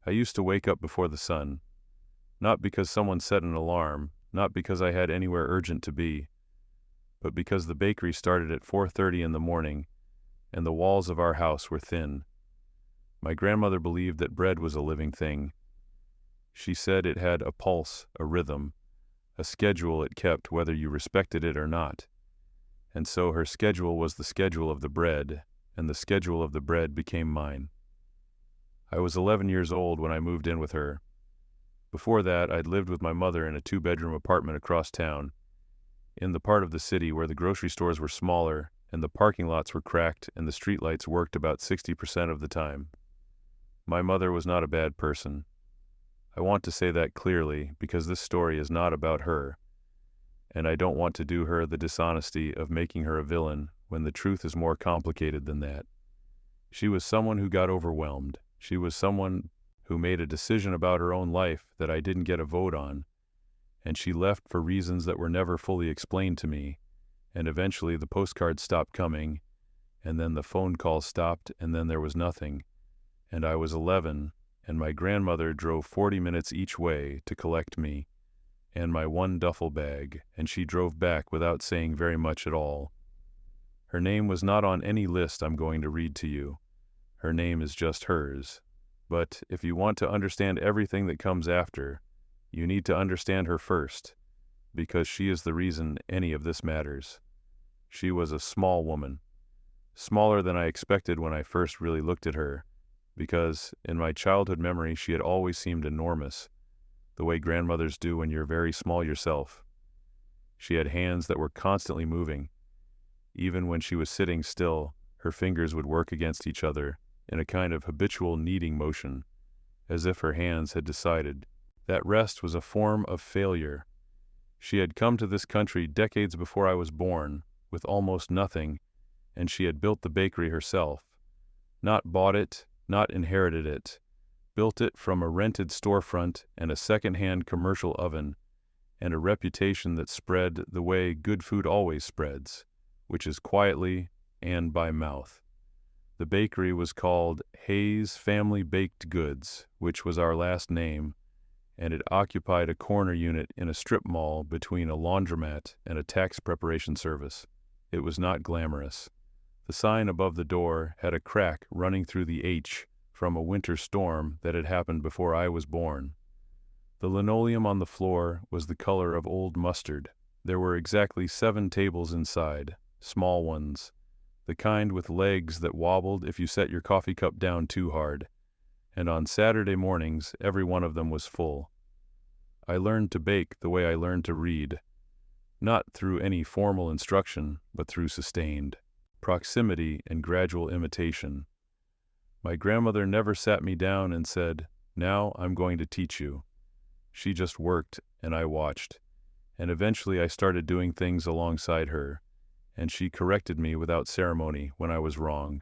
I used to wake up before the sun, not because someone set an alarm, not because I had anywhere urgent to be, but because the bakery started at 4:30 in the morning and the walls of our house were thin. My grandmother believed that bread was a living thing. She said it had a pulse, a rhythm, a schedule it kept whether you respected it or not. And so her schedule was the schedule of the bread, and the schedule of the bread became mine. I was 11 years old when I moved in with her. Before that, I'd lived with my mother in a 2-bedroom apartment across town, in the part of the city where the grocery stores were smaller and the parking lots were cracked and the streetlights worked about 60% of the time. My mother was not a bad person. I want to say that clearly because this story is not about her, and I don't want to do her the dishonesty of making her a villain when the truth is more complicated than that. She was someone who got overwhelmed. She was someone who made a decision about her own life that I didn't get a vote on, and she left for reasons that were never fully explained to me, and eventually the postcards stopped coming, and then the phone calls stopped, and then there was nothing, and I was 11, and my grandmother drove 40 minutes each way to collect me and my one duffel bag, and she drove back without saying very much at all. Her name was not on any list I'm going to read to you. Her name is just hers. But if you want to understand everything that comes after, you need to understand her first, because she is the reason any of this matters. She was a small woman, smaller than I expected when I first really looked at her, because in my childhood memory she had always seemed enormous, the way grandmothers do when you're very small yourself. She had hands that were constantly moving. Even when she was sitting still, her fingers would work against each other in a kind of habitual kneading motion, as if her hands had decided that rest was a form of failure. She had come to this country decades before I was born, with almost nothing, and she had built the bakery herself. Not bought it, not inherited it. Built it from a rented storefront and a second-hand commercial oven, and a reputation that spread the way good food always spreads, which is quietly and by mouth. The bakery was called Hayes Family Baked Goods, which was our last name, and it occupied a corner unit in a strip mall between a laundromat and a tax preparation service. It was not glamorous. The sign above the door had a crack running through the H from a winter storm that had happened before I was born. The linoleum on the floor was the color of old mustard. There were exactly 7 tables inside, small ones, the kind with legs that wobbled if you set your coffee cup down too hard, and on Saturday mornings every one of them was full. I learned to bake the way I learned to read, not through any formal instruction, but through sustained proximity and gradual imitation. My grandmother never sat me down and said, "Now I'm going to teach you." She just worked, and I watched, and eventually I started doing things alongside her, and she corrected me without ceremony when I was wrong,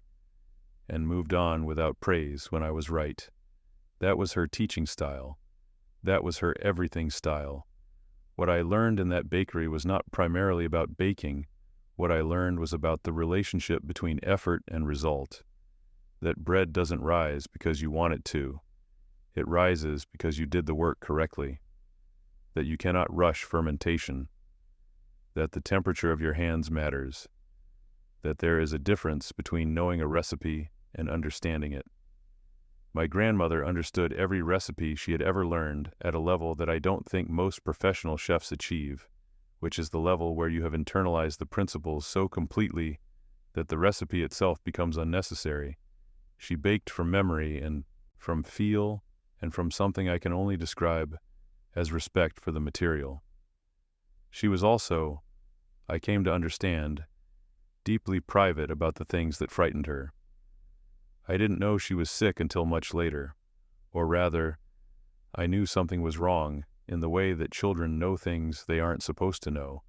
and moved on without praise when I was right. That was her teaching style. That was her everything style. What I learned in that bakery was not primarily about baking. What I learned was about the relationship between effort and result. That bread doesn't rise because you want it to. It rises because you did the work correctly. That you cannot rush fermentation. That the temperature of your hands matters. That there is a difference between knowing a recipe and understanding it. My grandmother understood every recipe she had ever learned at a level that I don't think most professional chefs achieve, which is the level where you have internalized the principles so completely that the recipe itself becomes unnecessary. She baked from memory and from feel and from something I can only describe as respect for the material. She was also, I came to understand, deeply private about the things that frightened her. I didn't know she was sick until much later, or rather, I knew something was wrong in the way that children know things they aren't supposed to know,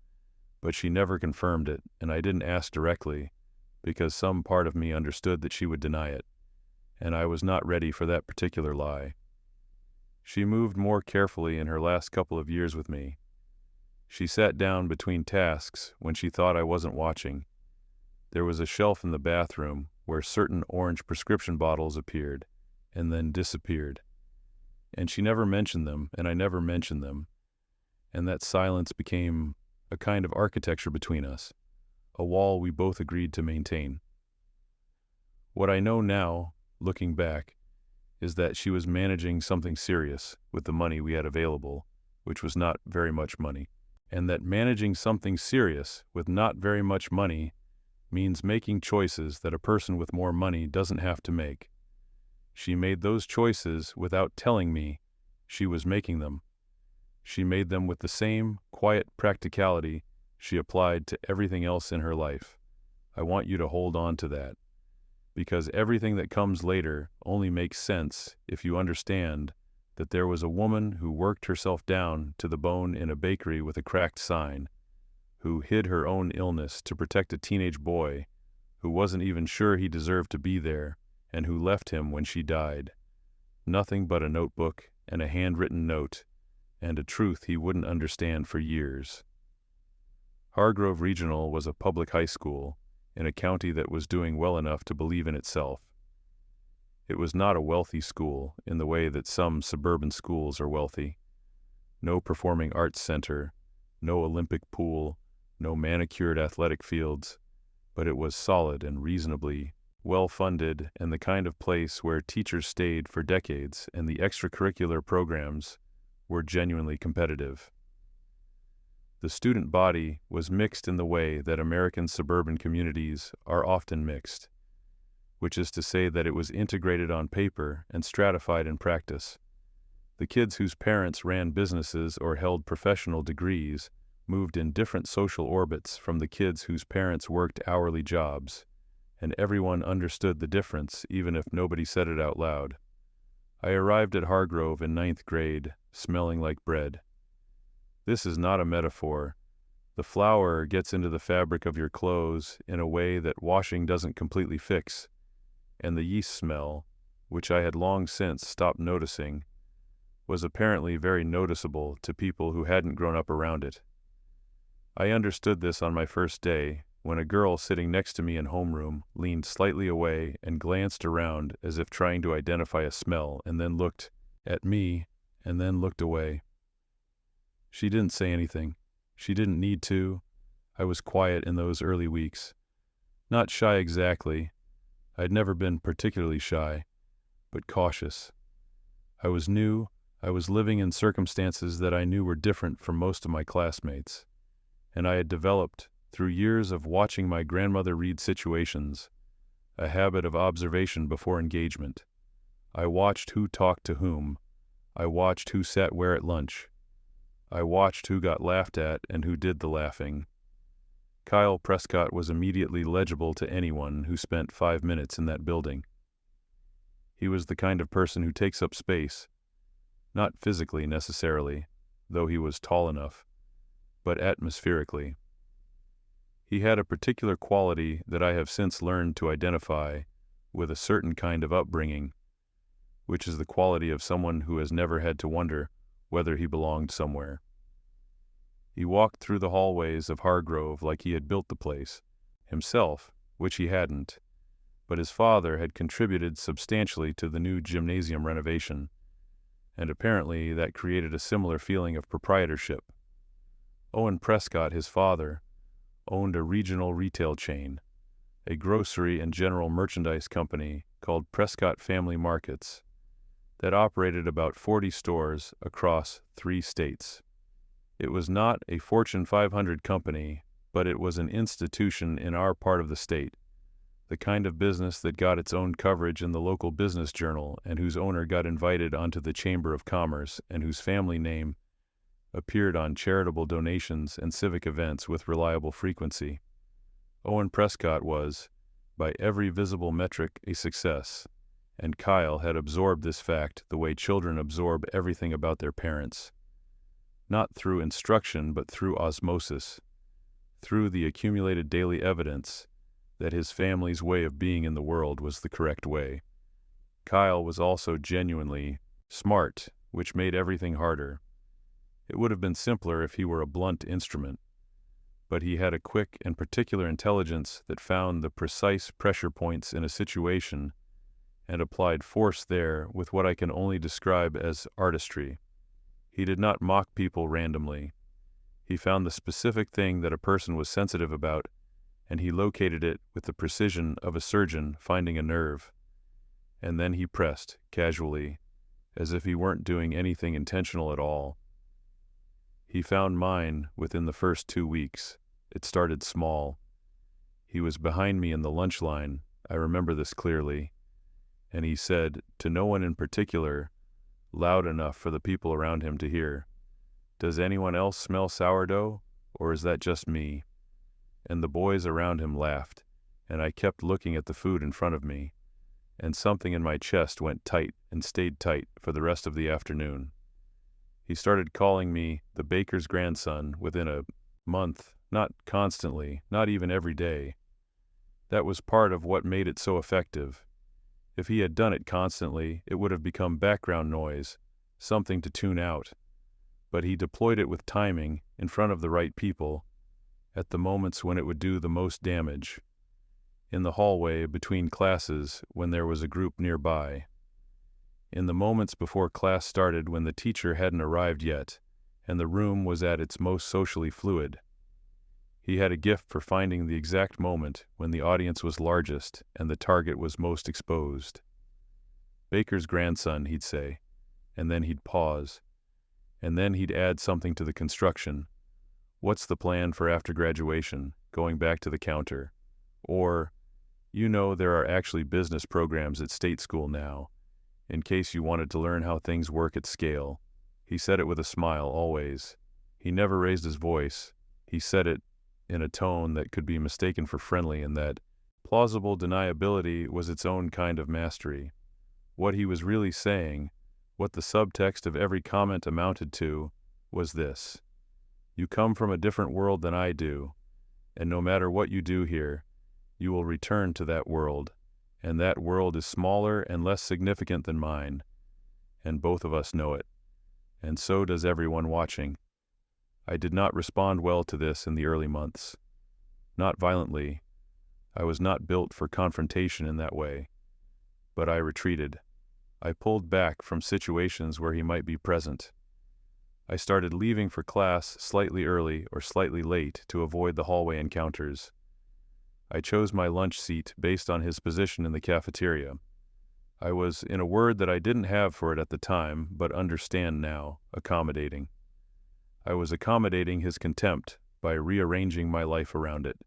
but she never confirmed it, and I didn't ask directly, because some part of me understood that she would deny it, and I was not ready for that particular lie. She moved more carefully in her last couple of years with me. She sat down between tasks when she thought I wasn't watching. There was a shelf in the bathroom where certain orange prescription bottles appeared and then disappeared. and she never mentioned them, and I never mentioned them, and that silence became a kind of architecture between us, a wall we both agreed to maintain. What I know now, looking back, is that she was managing something serious with the money we had available, which was not very much money, and that managing something serious with not very much money means making choices that a person with more money doesn't have to make. She made those choices without telling me she was making them. She made them with the same quiet practicality she applied to everything else in her life. I want you to hold on to that, because everything that comes later only makes sense if you understand that there was a woman who worked herself down to the bone in a bakery with a cracked sign, who hid her own illness to protect a teenage boy who wasn't even sure he deserved to be there, and who left him when she died. Nothing but a notebook and a handwritten note, and a truth he wouldn't understand for years. Hargrove Regional was a public high school in a county that was doing well enough to believe in itself. It was not a wealthy school in the way that some suburban schools are wealthy. No performing arts center, no Olympic pool, no manicured athletic fields, but it was solid and reasonably well-funded, and the kind of place where teachers stayed for decades and the extracurricular programs were genuinely competitive. The student body was mixed in the way that American suburban communities are often mixed, which is to say that it was integrated on paper and stratified in practice. The kids whose parents ran businesses or held professional degrees moved in different social orbits from the kids whose parents worked hourly jobs, and everyone understood the difference even if nobody said it out loud. I arrived at Hargrove in 9th grade, smelling like bread. This is not a metaphor. The flour gets into the fabric of your clothes in a way that washing doesn't completely fix, and the yeast smell, which I had long since stopped noticing, was apparently very noticeable to people who hadn't grown up around it. I understood this on my first day, when a girl sitting next to me in homeroom leaned slightly away and glanced around as if trying to identify a smell, and then looked at me and then looked away. She didn't say anything. She didn't need to. I was quiet in those early weeks. Not shy exactly. I'd never been particularly shy, but cautious. I was new. I was living in circumstances that I knew were different from most of my classmates, and I had developed, through years of watching my grandmother read situations, a habit of observation before engagement. I watched who talked to whom. I watched who sat where at lunch. I watched who got laughed at and who did the laughing. Kyle Prescott was immediately legible to anyone who spent 5 minutes in that building. He was the kind of person who takes up space, not physically necessarily, though he was tall enough, but atmospherically. He had a particular quality that I have since learned to identify with a certain kind of upbringing, which is the quality of someone who has never had to wonder whether he belonged somewhere. He walked through the hallways of Hargrove like he had built the place himself, which he hadn't, but his father had contributed substantially to the new gymnasium renovation, and apparently that created a similar feeling of proprietorship. Owen Prescott, his father, owned a regional retail chain, a grocery and general merchandise company called Prescott Family Markets, that operated about 40 stores across 3 states. It was not a Fortune 500 company, but it was an institution in our part of the state, the kind of business that got its own coverage in the local business journal and whose owner got invited onto the Chamber of Commerce and whose family name appeared on charitable donations and civic events with reliable frequency. Owen Prescott was, by every visible metric, a success, and Kyle had absorbed this fact the way children absorb everything about their parents, not through instruction but through osmosis, through the accumulated daily evidence that his family's way of being in the world was the correct way. Kyle was also genuinely smart, which made everything harder. It would have been simpler if he were a blunt instrument, but he had a quick and particular intelligence that found the precise pressure points in a situation and applied force there with what I can only describe as artistry. He did not mock people randomly. He found the specific thing that a person was sensitive about, and he located it with the precision of a surgeon finding a nerve. And then he pressed, casually, as if he weren't doing anything intentional at all. He found mine within the first 2 weeks. It started small. He was behind me in the lunch line, I remember this clearly, and he said, to no one in particular, loud enough for the people around him to hear, "Does anyone else smell sourdough, or is that just me?" And the boys around him laughed, and I kept looking at the food in front of me, and something in my chest went tight and stayed tight for the rest of the afternoon. He started calling me the baker's grandson within a month, not constantly, not even every day. That was part of what made it so effective. If he had done it constantly, it would have become background noise, something to tune out. But he deployed it with timing, in front of the right people, at the moments when it would do the most damage. In the hallway between classes when there was a group nearby. In the moments before class started when the teacher hadn't arrived yet, and the room was at its most socially fluid. He had a gift for finding the exact moment when the audience was largest and the target was most exposed. "Baker's grandson," he'd say, and then he'd pause, and then he'd add something to the construction. "What's the plan for after graduation, going back to the counter?" Or, there are actually business programs at state school now, in case you wanted to learn how things work at scale." He said it with a smile, always. He never raised his voice. He said it in a tone that could be mistaken for friendly, and that plausible deniability was its own kind of mastery. What he was really saying, what the subtext of every comment amounted to, was this: you come from a different world than I do, and no matter what you do here, you will return to that world, and that world is smaller and less significant than mine, and both of us know it, and so does everyone watching. I did not respond well to this in the early months. Not violently. I was not built for confrontation in that way. But I retreated. I pulled back from situations where he might be present. I started leaving for class slightly early or slightly late to avoid the hallway encounters. I chose my lunch seat based on his position in the cafeteria. I was, in a word that I didn't have for it at the time, but understand now, accommodating. I was accommodating his contempt by rearranging my life around it,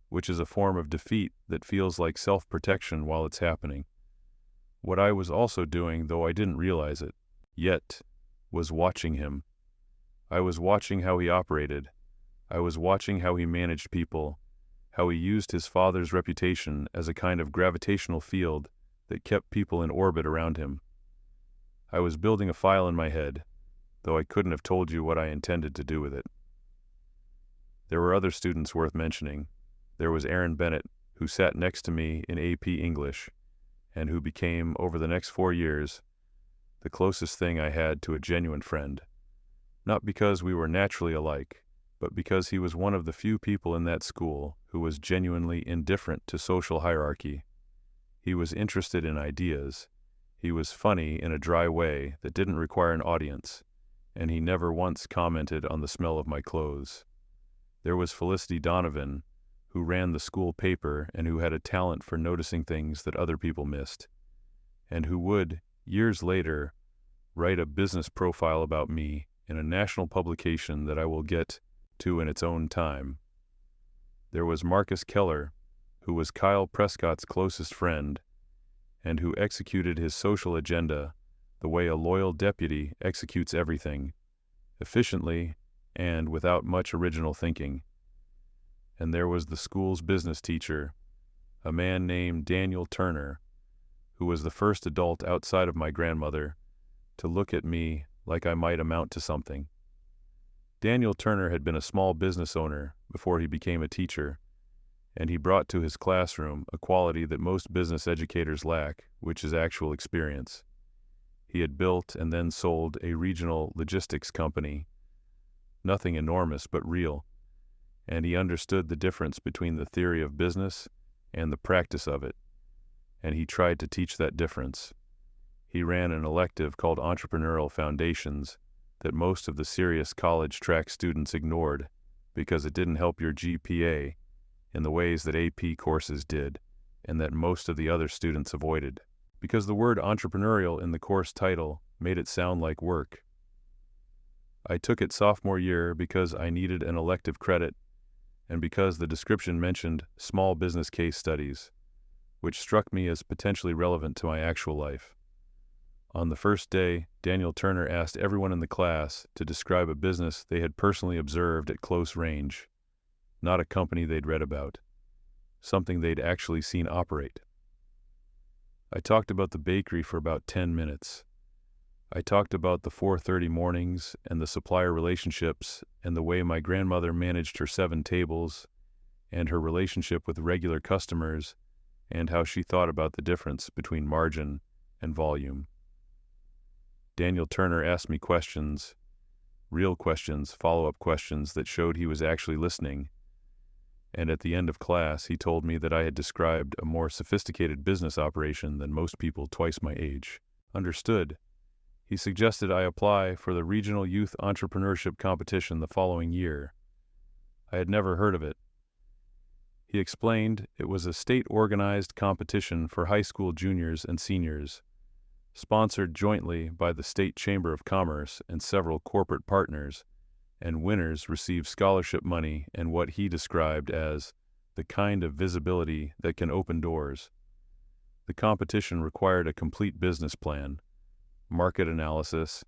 which is a form of defeat that feels like self-protection while it's happening. What I was also doing, though I didn't realize it yet, was watching him. I was watching how he operated. I was watching how he managed people, how he used his father's reputation as a kind of gravitational field that kept people in orbit around him. I was building a file in my head, though I couldn't have told you what I intended to do with it. There were other students worth mentioning. There was Aaron Bennett, who sat next to me in AP English, and who became, over the next 4 years, the closest thing I had to a genuine friend. Not because we were naturally alike, but because he was one of the few people in that school who was genuinely indifferent to social hierarchy. He was interested in ideas. He was funny in a dry way that didn't require an audience, and he never once commented on the smell of my clothes. There was Felicity Donovan, who ran the school paper and who had a talent for noticing things that other people missed, and who would, years later, write a business profile about me in a national publication that I will get to in its own time. There was Marcus Keller, who was Kyle Prescott's closest friend, and who executed his social agenda the way a loyal deputy executes everything, efficiently and without much original thinking. And there was the school's business teacher, a man named Daniel Turner, who was the first adult outside of my grandmother to look at me like I might amount to something. Daniel Turner had been a small business owner before he became a teacher, and he brought to his classroom a quality that most business educators lack, which is actual experience. He had built and then sold a regional logistics company, nothing enormous but real, and he understood the difference between the theory of business and the practice of it. and he tried to teach that difference. He ran an elective called Entrepreneurial Foundations that most of the serious college track students ignored because it didn't help your GPA in the ways that AP courses did, and that most of the other students avoided, because the word entrepreneurial in the course title made it sound like work. I took it sophomore year because I needed an elective credit, and because the description mentioned small business case studies, which struck me as potentially relevant to my actual life. On the first day, Daniel Turner asked everyone in the class to describe a business they had personally observed at close range, not a company they'd read about, something they'd actually seen operate. I talked about the bakery for about 10 minutes. I talked about the 4:30 mornings and the supplier relationships and the way my grandmother managed her 7 tables and her relationship with regular customers and how she thought about the difference between margin and volume. Daniel Turner asked me questions, real questions, follow-up questions that showed he was actually listening. And at the end of class, he told me that I had described a more sophisticated business operation than most people twice my age understood. He suggested I apply for the Regional Youth Entrepreneurship Competition the following year. I had never heard of it. He explained it was a state-organized competition for high school juniors and seniors, sponsored jointly by the State Chamber of Commerce and several corporate partners, and winners receive scholarship money and what he described as the kind of visibility that can open doors. The competition required a complete business plan, market analysis,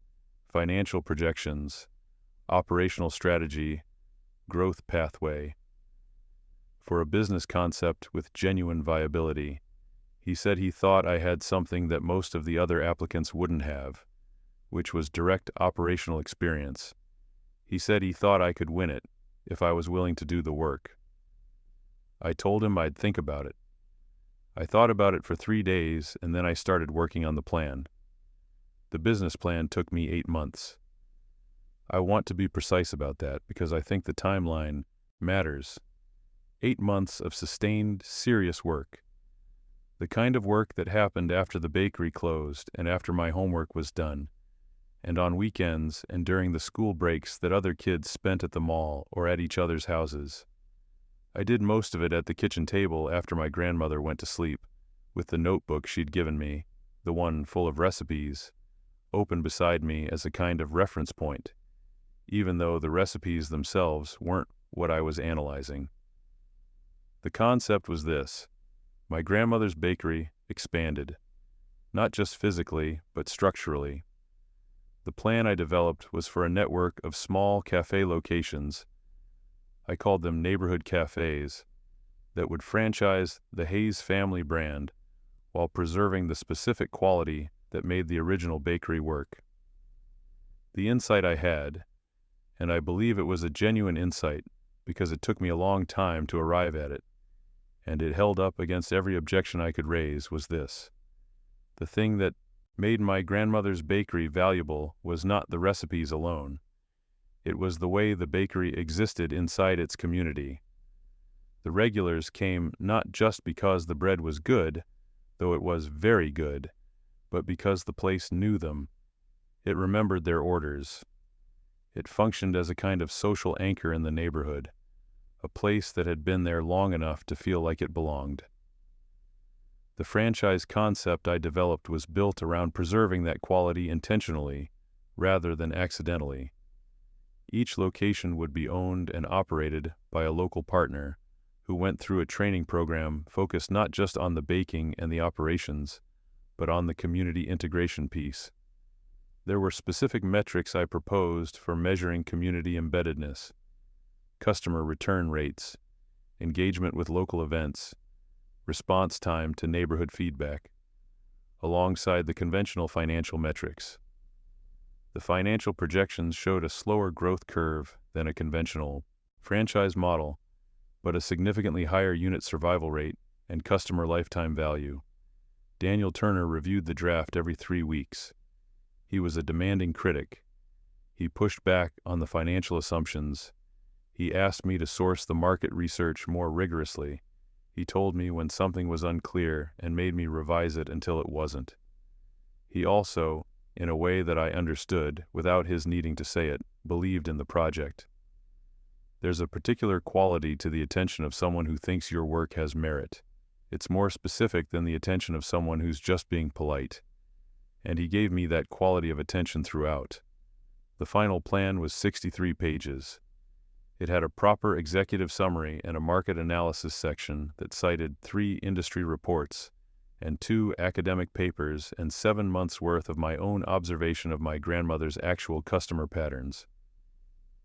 financial projections, operational strategy, growth pathway. For a business concept with genuine viability, he said he thought I had something that most of the other applicants wouldn't have, which was direct operational experience. He said he thought I could win it if I was willing to do the work. I told him I'd think about it. I thought about it for 3 days, and then I started working on the plan. The business plan took me 8 months. I want to be precise about that because I think the timeline matters. 8 months of sustained, serious work. The kind of work that happened after the bakery closed and after my homework was done, and on weekends and during the school breaks that other kids spent at the mall or at each other's houses. I did most of it at the kitchen table after my grandmother went to sleep, with the notebook she'd given me, the one full of recipes, open beside me as a kind of reference point, even though the recipes themselves weren't what I was analyzing. The concept was this: my grandmother's bakery expanded, not just physically, but structurally. The plan I developed was for a network of small cafe locations, I called them neighborhood cafes, that would franchise the Hayes family brand while preserving the specific quality that made the original bakery work. The insight I had, and I believe it was a genuine insight because it took me a long time to arrive at it, and it held up against every objection I could raise, was this: the thing that made my grandmother's bakery valuable was not the recipes alone. It was the way the bakery existed inside its community. The regulars came not just because the bread was good, though it was very good, but because the place knew them. It remembered their orders. It functioned as a kind of social anchor in the neighborhood, a place that had been there long enough to feel like it belonged. The franchise concept I developed was built around preserving that quality intentionally, rather than accidentally. Each location would be owned and operated by a local partner who went through a training program focused not just on the baking and the operations, but on the community integration piece. There were specific metrics I proposed for measuring community embeddedness: customer return rates, engagement with local events, response time to neighborhood feedback, alongside the conventional financial metrics. The financial projections showed a slower growth curve than a conventional franchise model, but a significantly higher unit survival rate and customer lifetime value. Daniel Turner reviewed the draft every 3 weeks. He was a demanding critic. He pushed back on the financial assumptions. He asked me to source the market research more rigorously, He told me when something was unclear and made me revise it until it wasn't. He also, in a way that I understood, without his needing to say it, believed in the project. There's a particular quality to the attention of someone who thinks your work has merit. It's more specific than the attention of someone who's just being polite. And he gave me that quality of attention throughout. The final plan was 63 pages. It had a proper executive summary and a market analysis section that cited 3 industry reports and 2 academic papers and 7 months' worth of my own observation of my grandmother's actual customer patterns.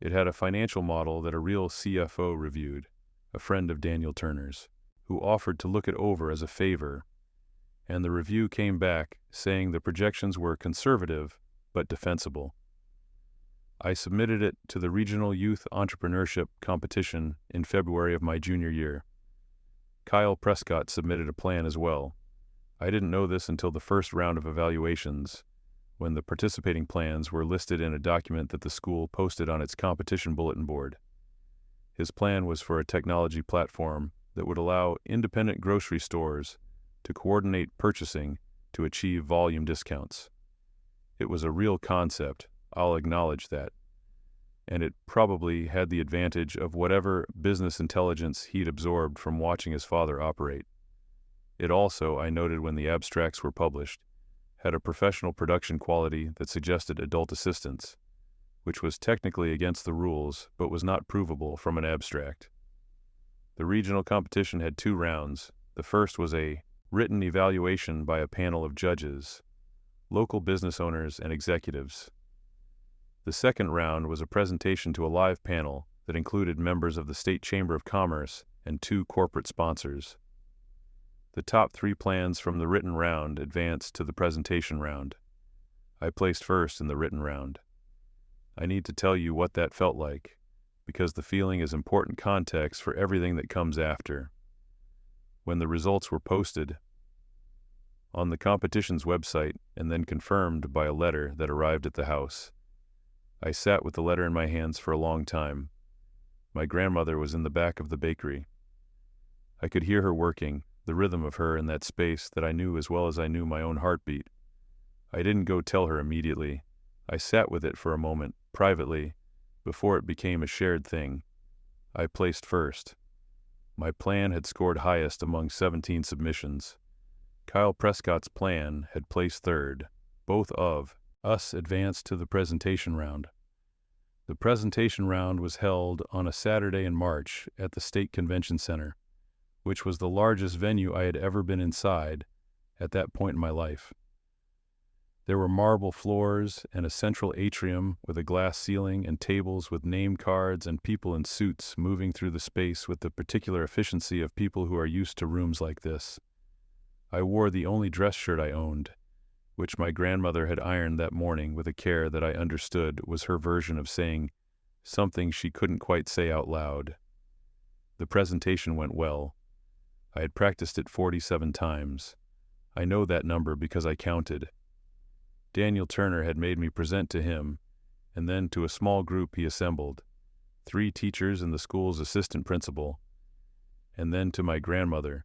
It had a financial model that a real CFO reviewed, a friend of Daniel Turner's, who offered to look it over as a favor, and the review came back saying the projections were conservative but defensible. I submitted it to the Regional Youth Entrepreneurship Competition in February of my junior year. Kyle Prescott submitted a plan as well. I didn't know this until the first round of evaluations, when the participating plans were listed in a document that the school posted on its competition bulletin board. His plan was for a technology platform that would allow independent grocery stores to coordinate purchasing to achieve volume discounts. It was a real concept, I'll acknowledge that, and it probably had the advantage of whatever business intelligence he'd absorbed from watching his father operate. It also, I noted when the abstracts were published, had a professional production quality that suggested adult assistance, which was technically against the rules but was not provable from an abstract. The regional competition had 2 rounds. The first was a written evaluation by a panel of judges, local business owners and executives. The second round was a presentation to a live panel that included members of the State Chamber of Commerce and 2 corporate sponsors. The top 3 plans from the written round advanced to the presentation round. I placed first in the written round. I need to tell you what that felt like, because the feeling is important context for everything that comes after. When the results were posted on the competition's website and then confirmed by a letter that arrived at the house, I sat with the letter in my hands for a long time. My grandmother was in the back of the bakery. I could hear her working, the rhythm of her in that space that I knew as well as I knew my own heartbeat. I didn't go tell her immediately. I sat with it for a moment, privately, before it became a shared thing. I placed first. My plan had scored highest among 17 submissions. Kyle Prescott's plan had placed third. Both of us advanced to the presentation round. The presentation round was held on a Saturday in March at the State Convention Center, which was the largest venue I had ever been inside at that point in my life. There were marble floors and a central atrium with a glass ceiling and tables with name cards and people in suits moving through the space with the particular efficiency of people who are used to rooms like this. I wore the only dress shirt I owned, which my grandmother had ironed that morning with a care that I understood was her version of saying something she couldn't quite say out loud. The presentation went well. I had practiced it 47 times. I know that number because I counted. Daniel Turner had made me present to him, and then to a small group he assembled, 3 teachers and the school's assistant principal, and then to my grandmother,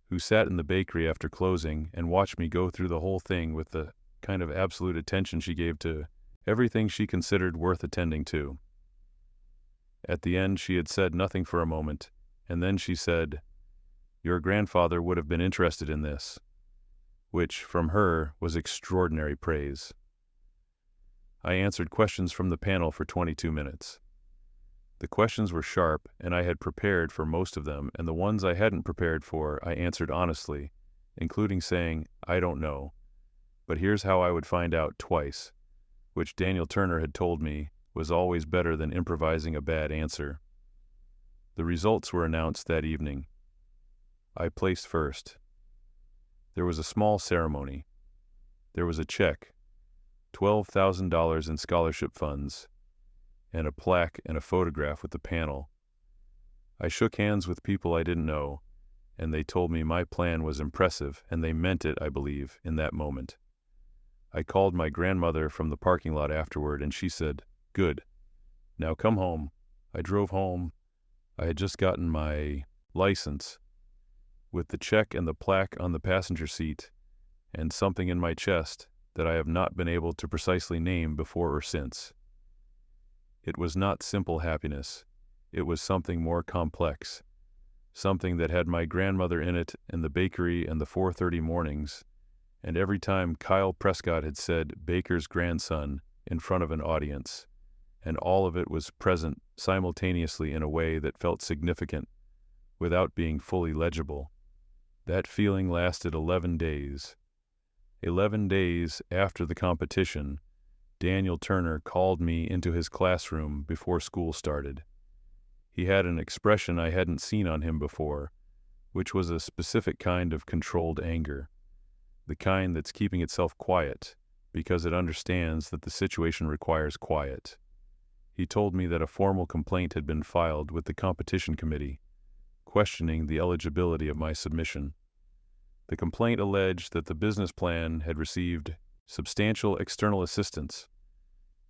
who sat in the bakery after closing and watched me go through the whole thing with the kind of absolute attention she gave to everything she considered worth attending to. At the end, she had said nothing for a moment, and then she said, "Your grandfather would have been interested in this," which, from her, was extraordinary praise. I answered questions from the panel for 22 minutes. The questions were sharp, and I had prepared for most of them, and the ones I hadn't prepared for I answered honestly, including saying, "I don't know, but here's how I would find out twice," which Daniel Turner had told me was always better than improvising a bad answer. The results were announced that evening. I placed first. There was a small ceremony. There was a check, $12,000 in scholarship funds, and a plaque and a photograph with the panel. I shook hands with people I didn't know, and they told me my plan was impressive, and they meant it, I believe, in that moment. I called my grandmother from the parking lot afterward, and she said, "Good. Now come home." I drove home. I had just gotten my license, with the check and the plaque on the passenger seat, and something in my chest that I have not been able to precisely name before or since. It was not simple happiness. It was something more complex, something that had my grandmother in it and the bakery and the 4:30 mornings, and every time Kyle Prescott had said "Baker's grandson" in front of an audience, and all of it was present simultaneously in a way that felt significant without being fully legible. That feeling lasted 11 days. 11 days after the competition, Daniel Turner called me into his classroom before school started. He had an expression I hadn't seen on him before, which was a specific kind of controlled anger, the kind that's keeping itself quiet because it understands that the situation requires quiet. He told me that a formal complaint had been filed with the competition committee, questioning the eligibility of my submission. The complaint alleged that the business plan had received substantial external assistance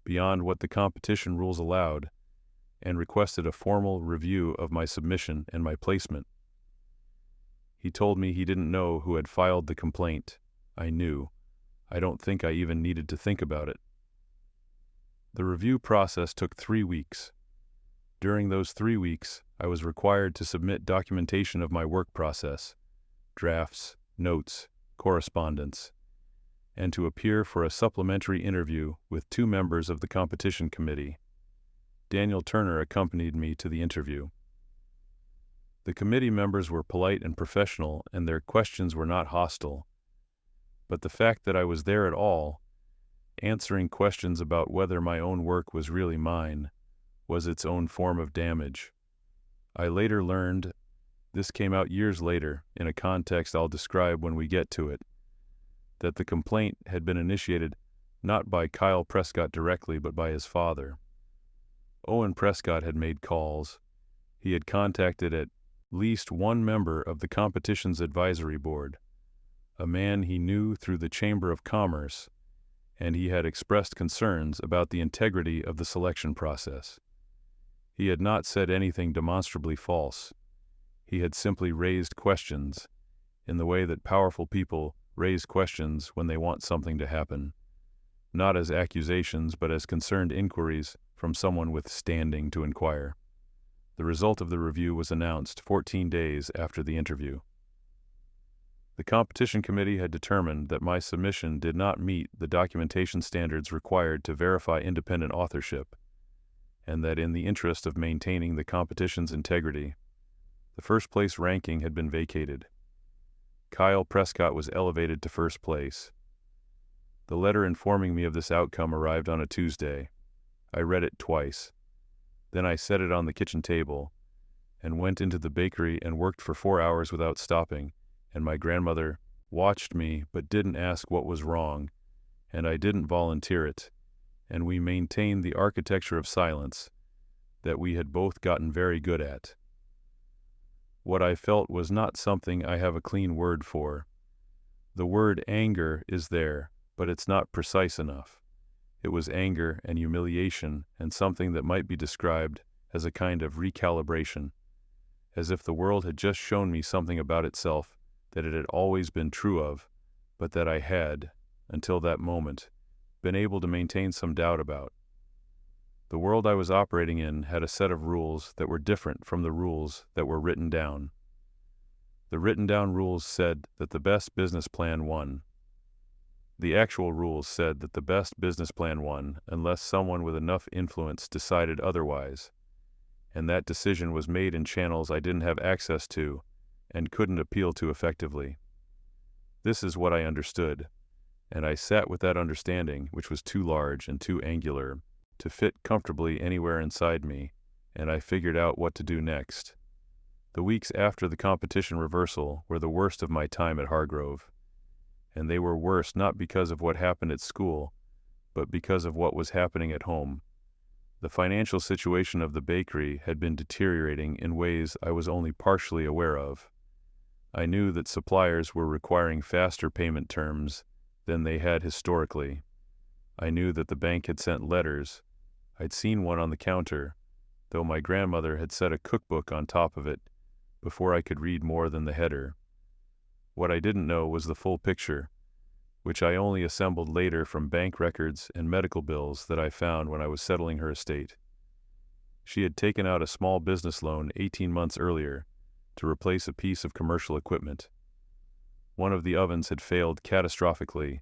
beyond what the competition rules allowed, and requested a formal review of my submission and my placement. He told me he didn't know who had filed the complaint. I knew. I don't think I even needed to think about it. The review process took 3 weeks. During those 3 weeks, I was required to submit documentation of my work process, drafts, notes, correspondence, and to appear for a supplementary interview with 2 members of the competition committee. Daniel Turner accompanied me to the interview. The committee members were polite and professional, and their questions were not hostile. But the fact that I was there at all, answering questions about whether my own work was really mine, was its own form of damage. I later learned, this came out years later, in a context I'll describe when we get to it, that the complaint had been initiated not by Kyle Prescott directly, but by his father. Owen Prescott had made calls. He had contacted at least one member of the competition's advisory board, a man he knew through the Chamber of Commerce, and he had expressed concerns about the integrity of the selection process. He had not said anything demonstrably false. He had simply raised questions in the way that powerful people raise questions when they want something to happen, not as accusations but as concerned inquiries from someone with standing to inquire. The result of the review was announced 14 days after the interview. The competition committee had determined that my submission did not meet the documentation standards required to verify independent authorship, and that in the interest of maintaining the competition's integrity, the first place ranking had been vacated. Kyle Prescott was elevated to first place. The letter informing me of this outcome arrived on a Tuesday. I read it twice. Then I set it on the kitchen table and went into the bakery and worked for 4 hours without stopping, and my grandmother watched me but didn't ask what was wrong, and I didn't volunteer it, and we maintained the architecture of silence that we had both gotten very good at. What I felt was not something I have a clean word for. The word anger is there, but it's not precise enough. It was anger and humiliation and something that might be described as a kind of recalibration, as if the world had just shown me something about itself that it had always been true of, but that I had, until that moment, been able to maintain some doubt about. The world I was operating in had a set of rules that were different from the rules that were written down. The written down rules said that the best business plan won. The actual rules said that the best business plan won unless someone with enough influence decided otherwise, and that decision was made in channels I didn't have access to and couldn't appeal to effectively. This is what I understood, and I sat with that understanding, which was too large and too angular to fit comfortably anywhere inside me, and I figured out what to do next. The weeks after the competition reversal were the worst of my time at Hargrove, and they were worse not because of what happened at school, but because of what was happening at home. The financial situation of the bakery had been deteriorating in ways I was only partially aware of. I knew that suppliers were requiring faster payment terms than they had historically. I knew that the bank had sent letters. I'd seen one on the counter, though my grandmother had set a cookbook on top of it before I could read more than the header. What I didn't know was the full picture, which I only assembled later from bank records and medical bills that I found when I was settling her estate. She had taken out a small business loan 18 months earlier to replace a piece of commercial equipment. One of the ovens had failed catastrophically,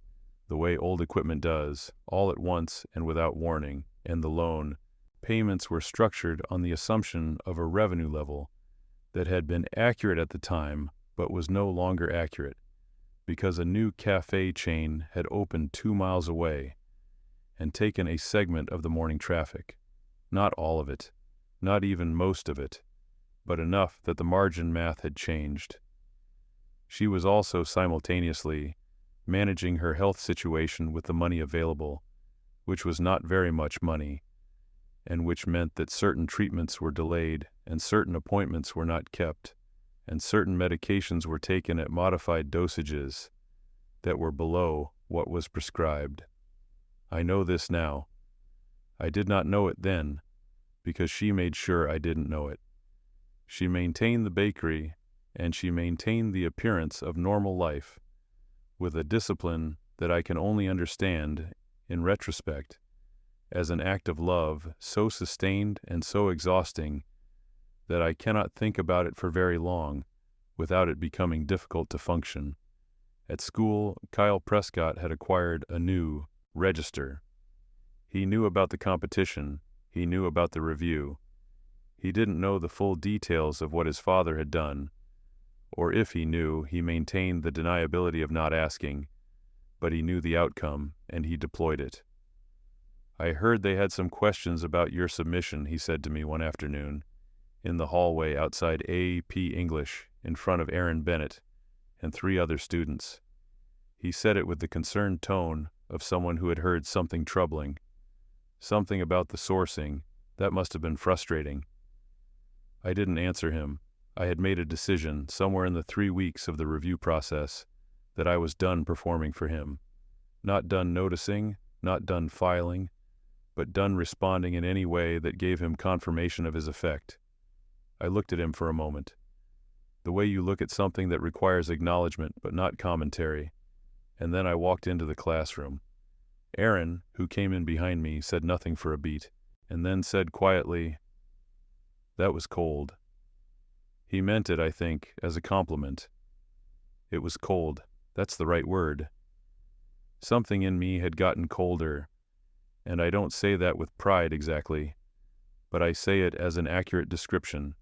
the way old equipment does, all at once and without warning, and the loan payments were structured on the assumption of a revenue level that had been accurate at the time but was no longer accurate, because a new cafe chain had opened 2 miles away and taken a segment of the morning traffic. Not all of it, not even most of it, but enough that the margin math had changed. She was also simultaneously managing her health situation with the money available, which was not very much money, and which meant that certain treatments were delayed and certain appointments were not kept, and certain medications were taken at modified dosages that were below what was prescribed. I know this now. I did not know it then, because she made sure I didn't know it. She maintained the bakery, and she maintained the appearance of normal life, with a discipline that I can only understand, in retrospect, as an act of love so sustained and so exhausting that I cannot think about it for very long without it becoming difficult to function. At school, Kyle Prescott had acquired a new register. He knew about the competition. He knew about the review. He didn't know the full details of what his father had done, or if he knew, he maintained the deniability of not asking, but he knew the outcome, and he deployed it. I heard they had some questions about your submission, he said to me one afternoon, in the hallway outside A.P. English, in front of Aaron Bennett and 3 other students. He said it with the concerned tone of someone who had heard something troubling. Something about the sourcing. That must have been frustrating. I didn't answer him. I had made a decision, somewhere in the 3 weeks of the review process, that I was done performing for him. Not done noticing, not done filing, but done responding in any way that gave him confirmation of his effect. I looked at him for a moment. The way you look at something that requires acknowledgement but not commentary. And then I walked into the classroom. Aaron, who came in behind me, said nothing for a beat, and then said quietly, "That was cold." He meant it, I think, as a compliment. It was cold. That's the right word. Something in me had gotten colder, and I don't say that with pride exactly, but I say it as an accurate description.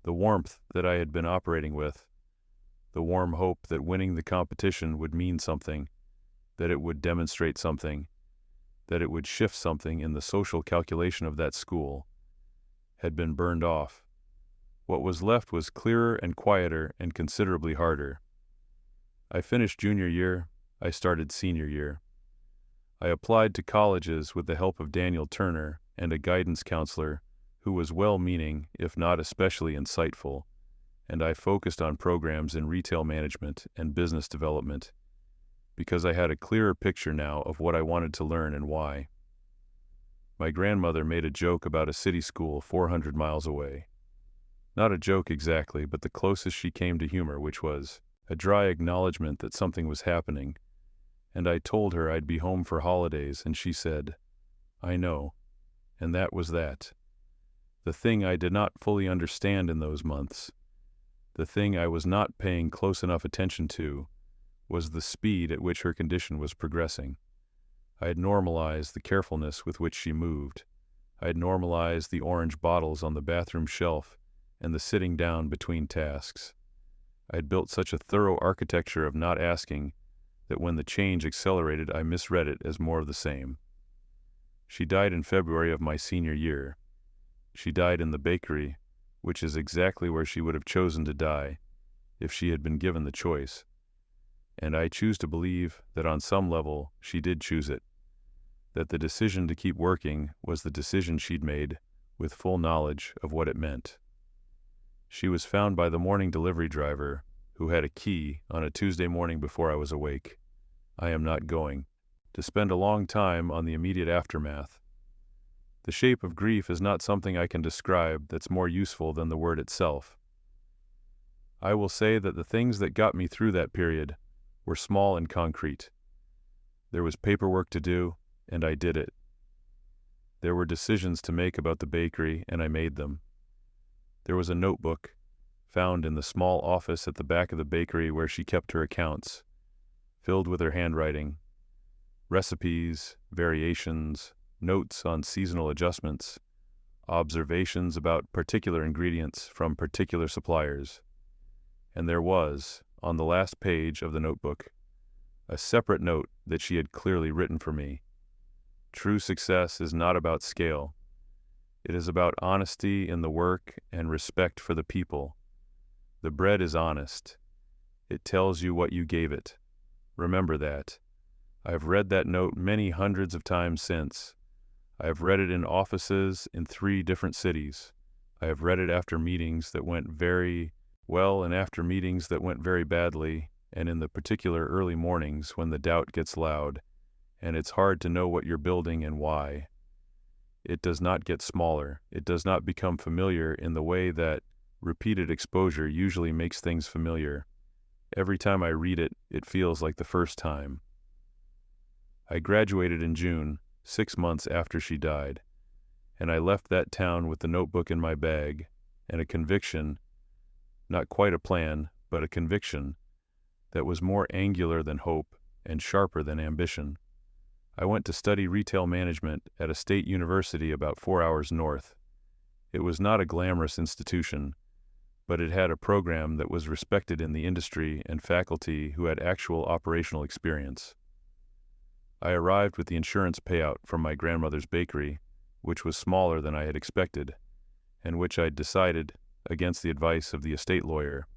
The warmth that I had been operating with, the warm hope that winning the competition would mean something, that it would demonstrate something, that it would shift something in the social calculation of that school, had been burned off. What was left was clearer and quieter and considerably harder. I finished junior year. I started senior year. I applied to colleges with the help of Daniel Turner and a guidance counselor who was well-meaning, if not especially insightful, and I focused on programs in retail management and business development because I had a clearer picture now of what I wanted to learn and why. My grandmother made a joke about a city school 400 miles away. Not a joke exactly, but the closest she came to humor, which was a dry acknowledgement that something was happening, and I told her I'd be home for holidays, and she said, "I know," and that was that. The thing I did not fully understand in those months, the thing I was not paying close enough attention to, was the speed at which her condition was progressing. I had normalized the carefulness with which she moved. I had normalized the orange bottles on the bathroom shelf and the sitting down between tasks. I had built such a thorough architecture of not asking that when the change accelerated, I misread it as more of the same. She died in February of my senior year. She died in the bakery, which is exactly where she would have chosen to die if she had been given the choice. And I choose to believe that on some level she did choose it, that the decision to keep working was the decision she'd made with full knowledge of what it meant. She was found by the morning delivery driver, who had a key, on a Tuesday morning before I was awake. I am not going to spend a long time on the immediate aftermath. The shape of grief is not something I can describe that's more useful than the word itself. I will say that the things that got me through that period were small and concrete. There was paperwork to do, and I did it. There were decisions to make about the bakery, and I made them. There was a notebook found in the small office at the back of the bakery where she kept her accounts, filled with her handwriting, recipes, variations, notes on seasonal adjustments, observations about particular ingredients from particular suppliers. And there was, on the last page of the notebook, a separate note that she had clearly written for me. True success is not about scale. It is about honesty in the work and respect for the people. The bread is honest. It tells you what you gave it. Remember that. I have read that note many hundreds of times since. I have read it in offices in 3 different cities. I have read it after meetings that went very well and after meetings that went very badly, and in the particular early mornings when the doubt gets loud, and it's hard to know what you're building and why. It does not get smaller. It does not become familiar in the way that repeated exposure usually makes things familiar. Every time I read it, it feels like the first time. I graduated in June, 6 months after she died, and I left that town with the notebook in my bag and a conviction, not quite a plan, but a conviction, that was more angular than hope and sharper than ambition. I went to study retail management at a state university about 4 hours north. It was not a glamorous institution, but it had a program that was respected in the industry and faculty who had actual operational experience. I arrived with the insurance payout from my grandmother's bakery, which was smaller than I had expected, and which I'd decided, against the advice of the estate lawyer,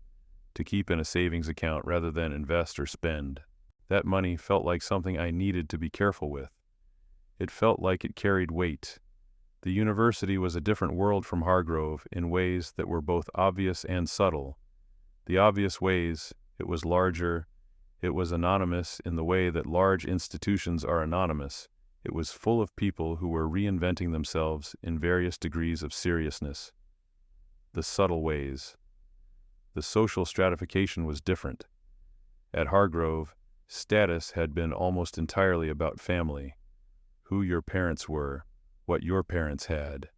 to keep in a savings account rather than invest or spend. That money felt like something I needed to be careful with. It felt like it carried weight. The university was a different world from Hargrove in ways that were both obvious and subtle. The obvious ways, it was larger, it was anonymous in the way that large institutions are anonymous. It was full of people who were reinventing themselves in various degrees of seriousness. The subtle ways. The social stratification was different. At Hargrove, status had been almost entirely about family, who your parents were, what your parents had.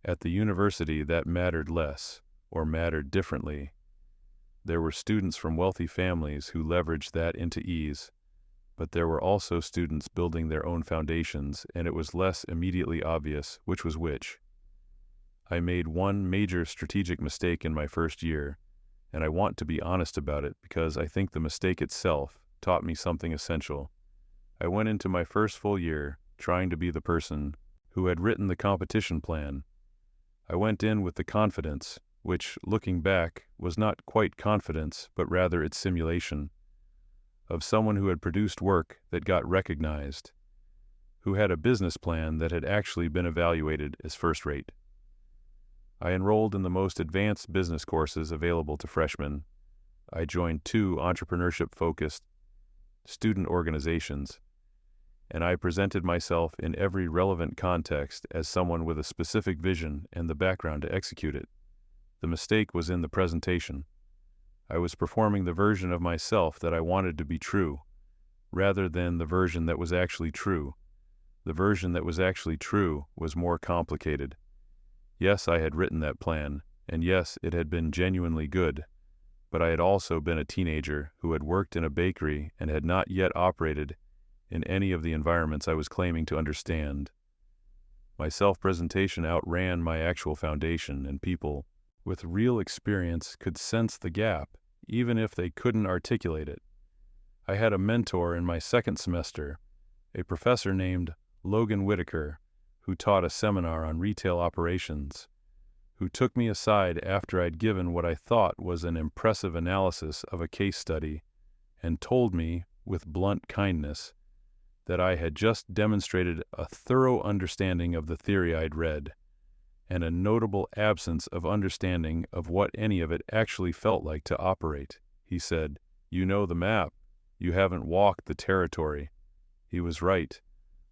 At the university, that mattered less, or mattered differently. There were students from wealthy families who leveraged that into ease, but there were also students building their own foundations, and it was less immediately obvious which was which. I made one major strategic mistake in my first year, and I want to be honest about it because I think the mistake itself taught me something essential. I went into my first full year trying to be the person who had written the competition plan. I went in with the confidence, which, looking back, was not quite confidence, but rather its simulation, of someone who had produced work that got recognized, who had a business plan that had actually been evaluated as first-rate. I enrolled in the most advanced business courses available to freshmen. I joined 2 entrepreneurship-focused student organizations, and I presented myself in every relevant context as someone with a specific vision and the background to execute it. The mistake was in the presentation. I was performing the version of myself that I wanted to be true, rather than the version that was actually true. The version that was actually true was more complicated. Yes, I had written that plan, and yes, it had been genuinely good, but I had also been a teenager who had worked in a bakery and had not yet operated in any of the environments I was claiming to understand. My self-presentation outran my actual foundation, and people with real experience could sense the gap, even if they couldn't articulate it. I had a mentor in my second semester, a professor named Logan Whitaker, who taught a seminar on retail operations, who took me aside after I'd given what I thought was an impressive analysis of a case study, and told me, with blunt kindness, that I had just demonstrated a thorough understanding of the theory I'd read, and a notable absence of understanding of what any of it actually felt like to operate. He said, "You know the map. You haven't walked the territory." He was right.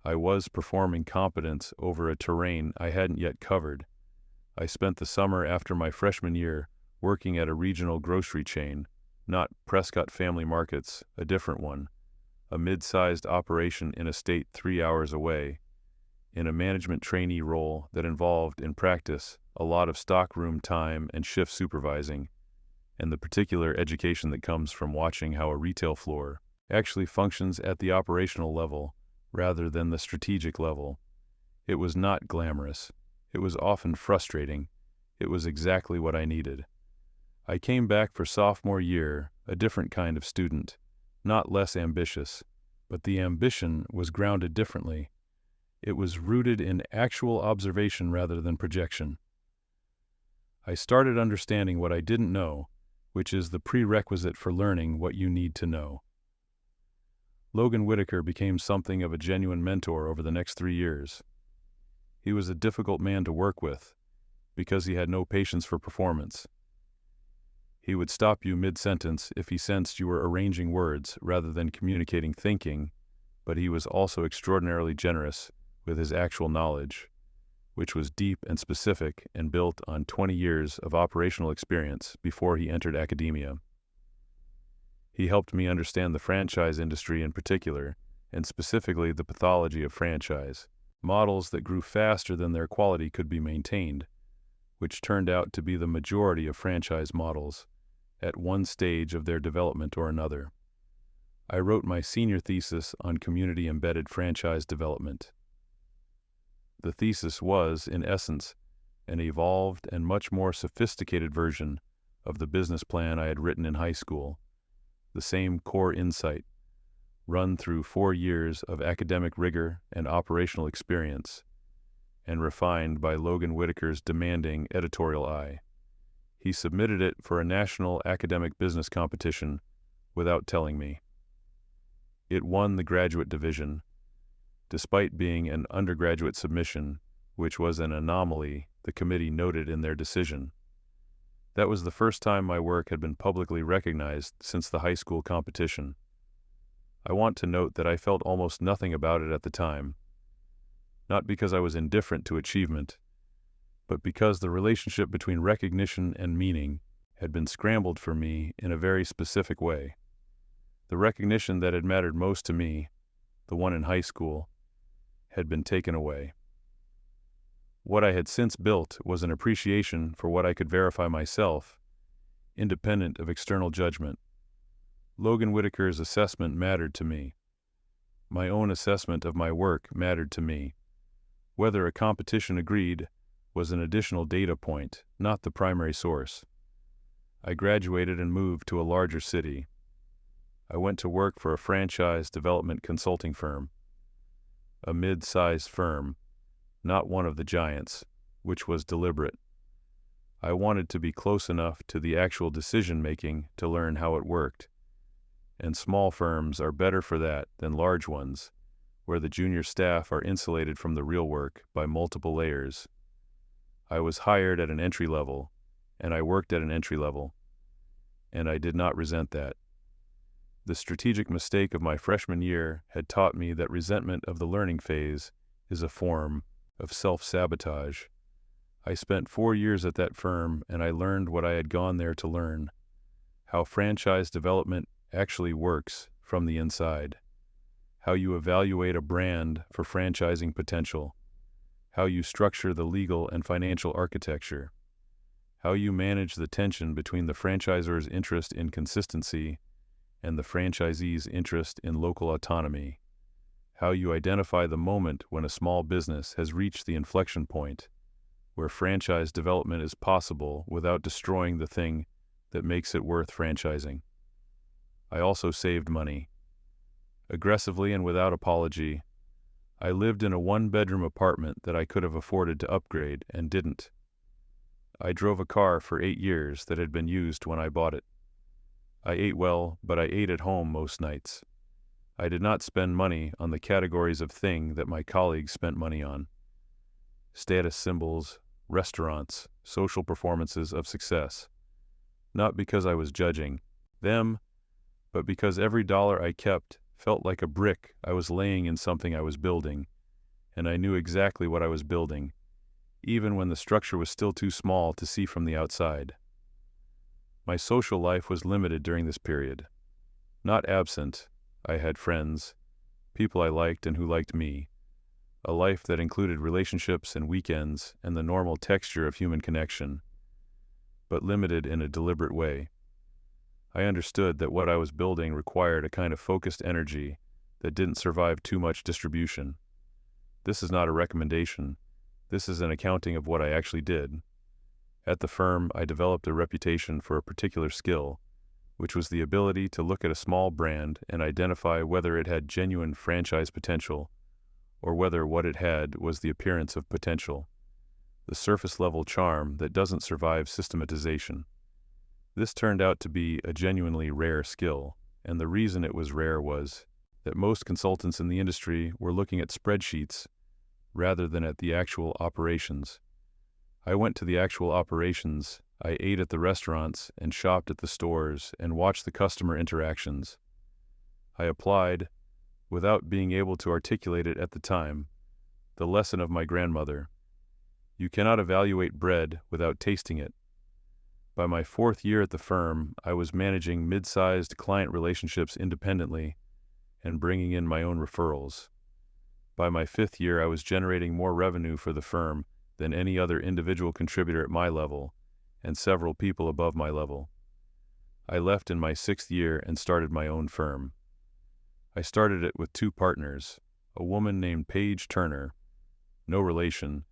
I was performing competence over a terrain I hadn't yet covered. I spent the summer after my freshman year working at a regional grocery chain, not Prescott Family Markets, a different one, a mid-sized operation in a state 3 hours away, in a management trainee role that involved, in practice, a lot of stockroom time and shift supervising, and the particular education that comes from watching how a retail floor actually functions at the operational level rather than the strategic level. It was not glamorous. It was often frustrating. It was exactly what I needed. I came back for sophomore year, a different kind of student, not less ambitious, but the ambition was grounded differently. It was rooted in actual observation rather than projection. I started understanding what I didn't know, which is the prerequisite for learning what you need to know. Logan Whitaker became something of a genuine mentor over the next 3 years. He was a difficult man to work with because he had no patience for performance. He would stop you mid-sentence if he sensed you were arranging words rather than communicating thinking, but he was also extraordinarily generous with his actual knowledge, which was deep and specific and built on 20 years of operational experience before he entered academia. He helped me understand the franchise industry in particular, and specifically the pathology of franchise, models that grew faster than their quality could be maintained, which turned out to be the majority of franchise models at one stage of their development or another. I wrote my senior thesis on community-embedded franchise development. The thesis was, in essence, an evolved and much more sophisticated version of the business plan I had written in high school, the same core insight, run through 4 years of academic rigor and operational experience, and refined by Logan Whitaker's demanding editorial eye. He submitted it for a national academic business competition without telling me. It won the graduate division, despite being an undergraduate submission, which was an anomaly the committee noted in their decision. That was the first time my work had been publicly recognized since the high school competition. I want to note that I felt almost nothing about it at the time, not because I was indifferent to achievement, but because the relationship between recognition and meaning had been scrambled for me in a very specific way. The recognition that had mattered most to me, the one in high school, had been taken away. What I had since built was an appreciation for what I could verify myself, independent of external judgment. Logan Whitaker's assessment mattered to me. My own assessment of my work mattered to me. Whether a competition agreed was an additional data point, not the primary source. I graduated and moved to a larger city. I went to work for a franchise development consulting firm, a mid-sized firm, not one of the giants, which was deliberate. I wanted to be close enough to the actual decision-making to learn how it worked, and small firms are better for that than large ones, where the junior staff are insulated from the real work by multiple layers. I was hired at an entry level, and I worked at an entry level, and I did not resent that. The strategic mistake of my freshman year had taught me that resentment of the learning phase is a form of self-sabotage. I spent 4 years at that firm, and I learned what I had gone there to learn: how franchise development actually works from the inside, how you evaluate a brand for franchising potential, how you structure the legal and financial architecture, how you manage the tension between the franchisor's interest in consistency and the franchisee's interest in local autonomy, how you identify the moment when a small business has reached the inflection point where franchise development is possible without destroying the thing that makes it worth franchising. I also saved money. Aggressively and without apology, I lived in a 1-bedroom apartment that I could have afforded to upgrade and didn't. I drove a car for 8 years that had been used when I bought it. I ate well, but I ate at home most nights. I did not spend money on the categories of thing that my colleagues spent money on: status symbols, restaurants, social performances of success. Not because I was judging them, but because every dollar I kept felt like a brick I was laying in something I was building, and I knew exactly what I was building, even when the structure was still too small to see from the outside. My social life was limited during this period. Not absent, I had friends, people I liked and who liked me, a life that included relationships and weekends and the normal texture of human connection, but limited in a deliberate way. I understood that what I was building required a kind of focused energy that didn't survive too much distribution. This is not a recommendation. This is an accounting of what I actually did. At the firm, I developed a reputation for a particular skill, which was the ability to look at a small brand and identify whether it had genuine franchise potential or whether what it had was the appearance of potential, the surface-level charm that doesn't survive systematization. This turned out to be a genuinely rare skill, and the reason it was rare was that most consultants in the industry were looking at spreadsheets rather than at the actual operations. I went to the actual operations, I ate at the restaurants and shopped at the stores and watched the customer interactions. I applied, without being able to articulate it at the time, the lesson of my grandmother. You cannot evaluate bread without tasting it. By my 4th year at the firm, I was managing mid-sized client relationships independently and bringing in my own referrals. By my 5th year, I was generating more revenue for the firm than any other individual contributor at my level and several people above my level. I left in my 6th year and started my own firm. I started it with 2 partners, a woman named Paige Turner, no relation,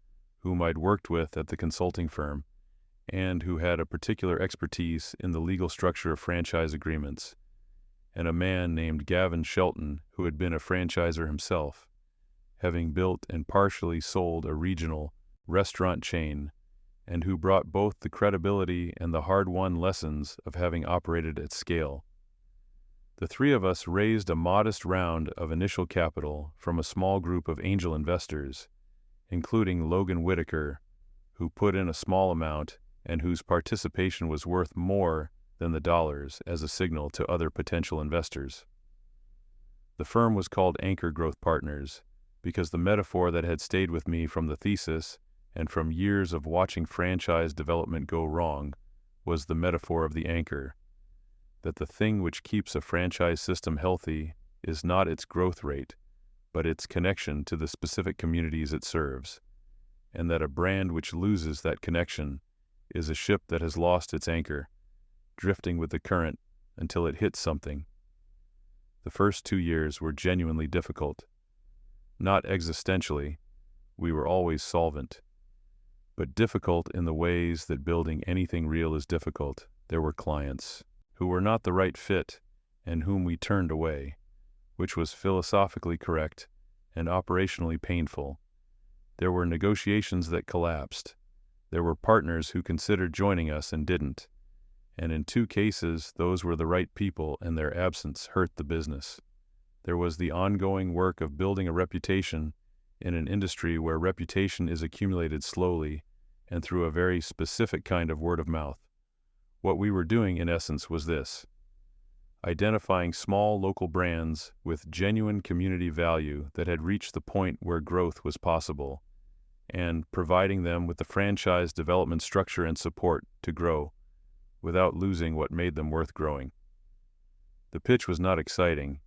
whom I'd worked with at the consulting firm, and who had a particular expertise in the legal structure of franchise agreements, and a man named Gavin Shelton, who had been a franchisor himself, having built and partially sold a regional restaurant chain, and who brought both the credibility and the hard-won lessons of having operated at scale. The 3 of us raised a modest round of initial capital from a small group of angel investors, including Logan Whitaker, who put in a small amount and whose participation was worth more than the dollars as a signal to other potential investors. The firm was called Anchor Growth Partners because the metaphor that had stayed with me from the thesis and from years of watching franchise development go wrong was the metaphor of the anchor, that the thing which keeps a franchise system healthy is not its growth rate, but its connection to the specific communities it serves, and that a brand which loses that connection is a ship that has lost its anchor, drifting with the current until it hits something. The first 2 years were genuinely difficult. Not existentially, we were always solvent, but difficult in the ways that building anything real is difficult. There were clients who were not the right fit and whom we turned away, which was philosophically correct and operationally painful. There were negotiations that collapsed. There were partners who considered joining us and didn't. And in 2 cases, those were the right people and their absence hurt the business. There was the ongoing work of building a reputation in an industry where reputation is accumulated slowly and through a very specific kind of word of mouth. What we were doing, in essence, was this: identifying small local brands with genuine community value that had reached the point where growth was possible, and providing them with the franchise development structure and support to grow without losing what made them worth growing. The pitch was not exciting.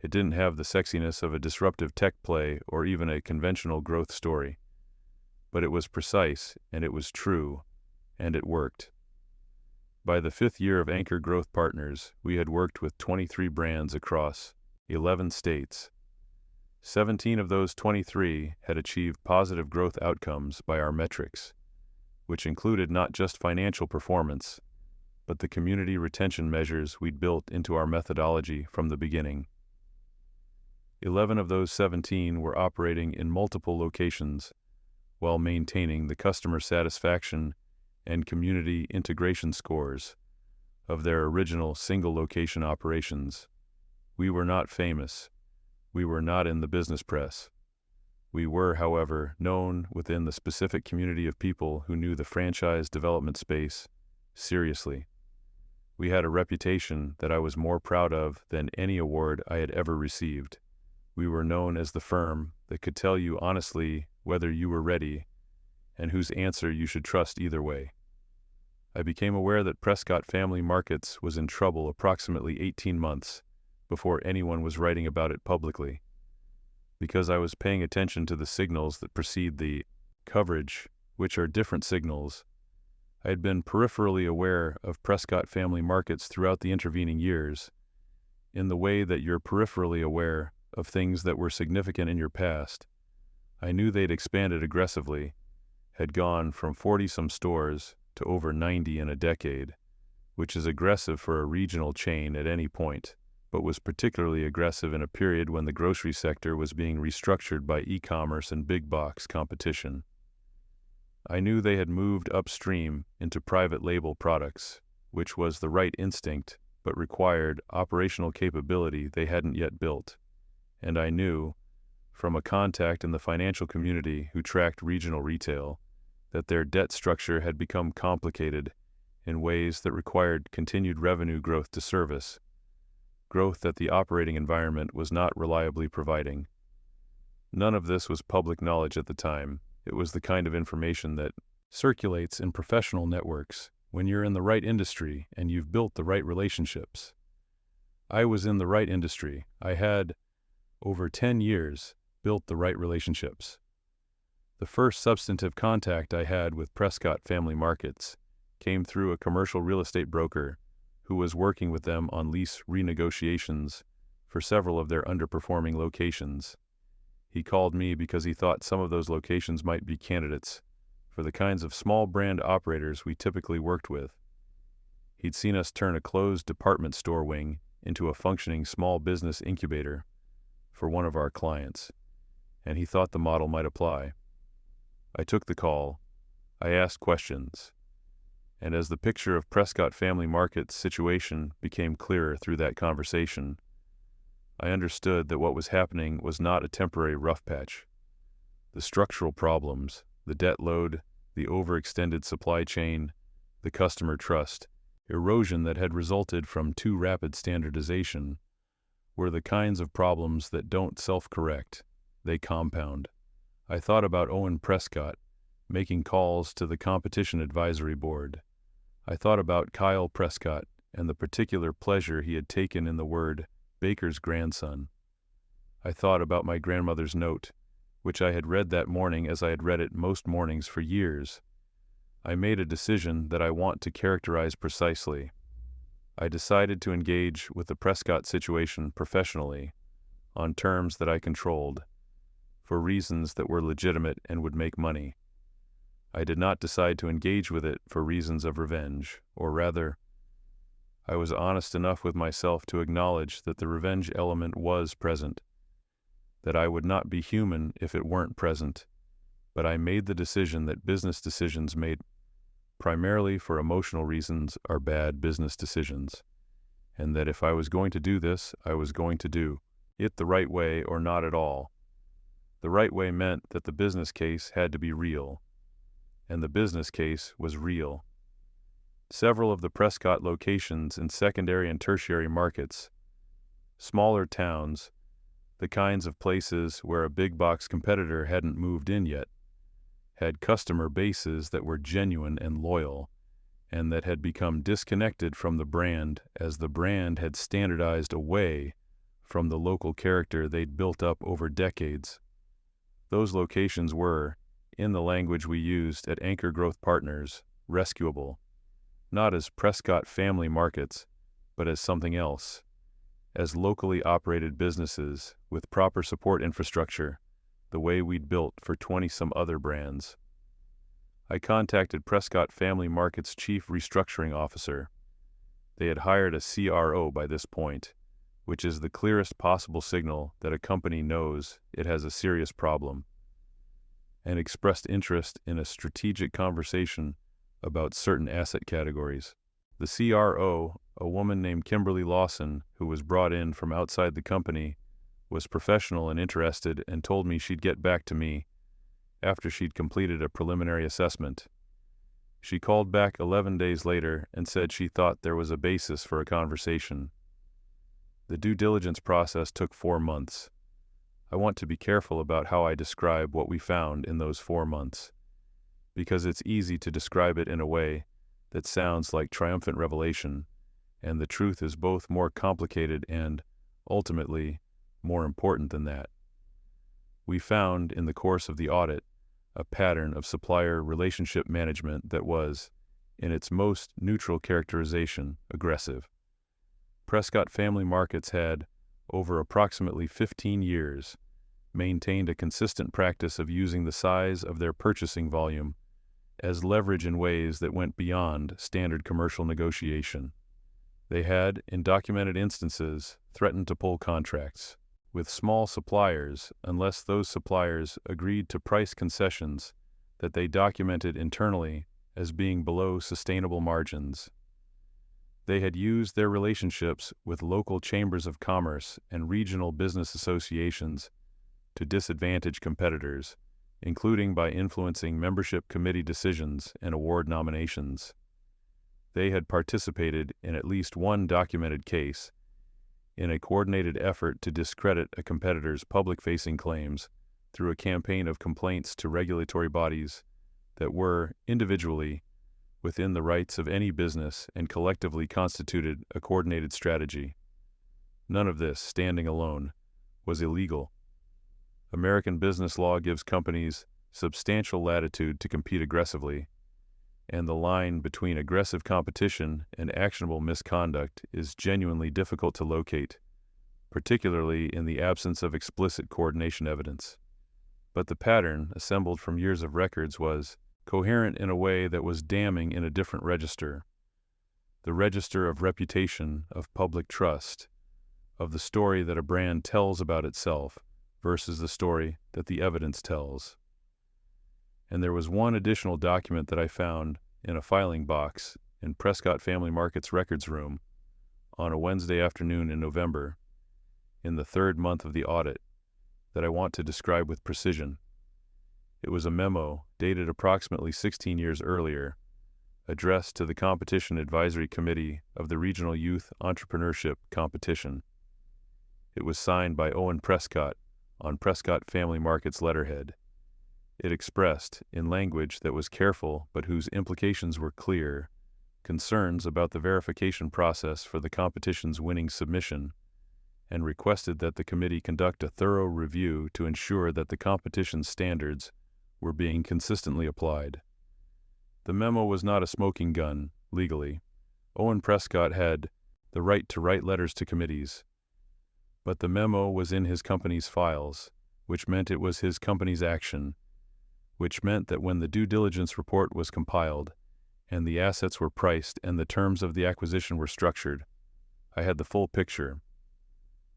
It didn't have the sexiness of a disruptive tech play or even a conventional growth story. But it was precise, and it was true, and it worked. By the 5th year of Anchor Growth Partners, we had worked with 23 brands across 11 states. 17 of those 23 had achieved positive growth outcomes by our metrics, which included not just financial performance, but the community retention measures we'd built into our methodology from the beginning. 11 of those 17 were operating in multiple locations while maintaining the customer satisfaction and community integration scores of their original single-location operations. We were not famous. We were not in the business press. We were, however, known within the specific community of people who knew the franchise development space seriously. We had a reputation that I was more proud of than any award I had ever received. We were known as the firm that could tell you honestly whether you were ready and whose answer you should trust either way. I became aware that Prescott Family Markets was in trouble approximately 18 months before anyone was writing about it publicly. Because I was paying attention to the signals that precede the coverage, which are different signals, I had been peripherally aware of Prescott Family Markets throughout the intervening years, in the way that you're peripherally aware of things that were significant in your past. I knew they'd expanded aggressively, had gone from 40-some stores to over 90 in a decade, which is aggressive for a regional chain at any point, but was particularly aggressive in a period when the grocery sector was being restructured by e-commerce and big-box competition. I knew they had moved upstream into private label products, which was the right instinct, but required operational capability they hadn't yet built. And I knew, from a contact in the financial community who tracked regional retail, that their debt structure had become complicated in ways that required continued revenue growth to service, growth that the operating environment was not reliably providing. None of this was public knowledge at the time. It was the kind of information that circulates in professional networks when you're in the right industry and you've built the right relationships. I was in the right industry. I had, over 10 years, built the right relationships. The first substantive contact I had with Prescott Family Markets came through a commercial real estate broker who was working with them on lease renegotiations for several of their underperforming locations. He called me because he thought some of those locations might be candidates for the kinds of small brand operators we typically worked with. He'd seen us turn a closed department store wing into a functioning small business incubator for one of our clients, and he thought the model might apply. I took the call. I asked questions. And as the picture of Prescott Family Market's situation became clearer through that conversation, I understood that what was happening was not a temporary rough patch. The structural problems, the debt load, the overextended supply chain, the customer trust, erosion that had resulted from too rapid standardization, were the kinds of problems that don't self-correct, they compound. I thought about Owen Prescott making calls to the Competition Advisory Board. I thought about Kyle Prescott and the particular pleasure he had taken in the word baker's grandson. I thought about my grandmother's note, which I had read that morning as I had read it most mornings for years. I made a decision that I want to characterize precisely. I decided to engage with the Prescott situation professionally, on terms that I controlled, for reasons that were legitimate and would make money. I did not decide to engage with it for reasons of revenge, or rather, I was honest enough with myself to acknowledge that the revenge element was present, that I would not be human if it weren't present, but I made the decision that business decisions made primarily for emotional reasons are bad business decisions, and that if I was going to do this, I was going to do it the right way or not at all. The right way meant that the business case had to be real, and the business case was real. Several of the Prescott locations in secondary and tertiary markets, smaller towns, the kinds of places where a big box competitor hadn't moved in yet, had customer bases that were genuine and loyal, and that had become disconnected from the brand as the brand had standardized away from the local character they'd built up over decades. Those locations were, in the language we used at Anchor Growth Partners, rescuable, not as Prescott Family Markets, but as something else, as locally operated businesses with proper support infrastructure, the way we'd built for 20-some other brands. I contacted Prescott Family Markets' chief restructuring officer. They had hired a CRO by this point, which is the clearest possible signal that a company knows it has a serious problem, and expressed interest in a strategic conversation about certain asset categories. The CRO, a woman named Kimberly Lawson, who was brought in from outside the company, was professional and interested and told me she'd get back to me after she'd completed a preliminary assessment. She called back 11 days later and said she thought there was a basis for a conversation. The due diligence process took 4 months. I want to be careful about how I describe what we found in those 4 months, because it's easy to describe it in a way that sounds like triumphant revelation, and the truth is both more complicated and, ultimately, more important than that. We found, in the course of the audit, a pattern of supplier relationship management that was, in its most neutral characterization, aggressive. Prescott Family Markets had, over approximately 15 years, maintained a consistent practice of using the size of their purchasing volume as leverage in ways that went beyond standard commercial negotiation. They had, in documented instances, threatened to pull contracts with small suppliers unless those suppliers agreed to price concessions that they documented internally as being below sustainable margins. They had used their relationships with local chambers of commerce and regional business associations to disadvantage competitors, including by influencing membership committee decisions and award nominations. They had participated in at least one documented case in a coordinated effort to discredit a competitor's public-facing claims through a campaign of complaints to regulatory bodies that were, individually, within the rights of any business and collectively constituted a coordinated strategy. None of this, standing alone, was illegal. American business law gives companies substantial latitude to compete aggressively, and the line between aggressive competition and actionable misconduct is genuinely difficult to locate, particularly in the absence of explicit coordination evidence. But the pattern, assembled from years of records, was coherent in a way that was damning in a different register, the register of reputation, of public trust, of the story that a brand tells about itself versus the story that the evidence tells. And there was one additional document that I found in a filing box in Prescott Family Markets records room on a Wednesday afternoon in November, in the third month of the audit, that I want to describe with precision. It was a memo dated approximately 16 years earlier, addressed to the Competition Advisory Committee of the Regional Youth Entrepreneurship Competition. It was signed by Owen Prescott on Prescott Family Markets letterhead. It expressed, in language that was careful but whose implications were clear, concerns about the verification process for the competition's winning submission, and requested that the committee conduct a thorough review to ensure that the competition standards were being consistently applied. The memo was not a smoking gun, legally. Owen Prescott had the right to write letters to committees. But the memo was in his company's files, which meant it was his company's action, which meant that when the due diligence report was compiled, and the assets were priced and the terms of the acquisition were structured, I had the full picture.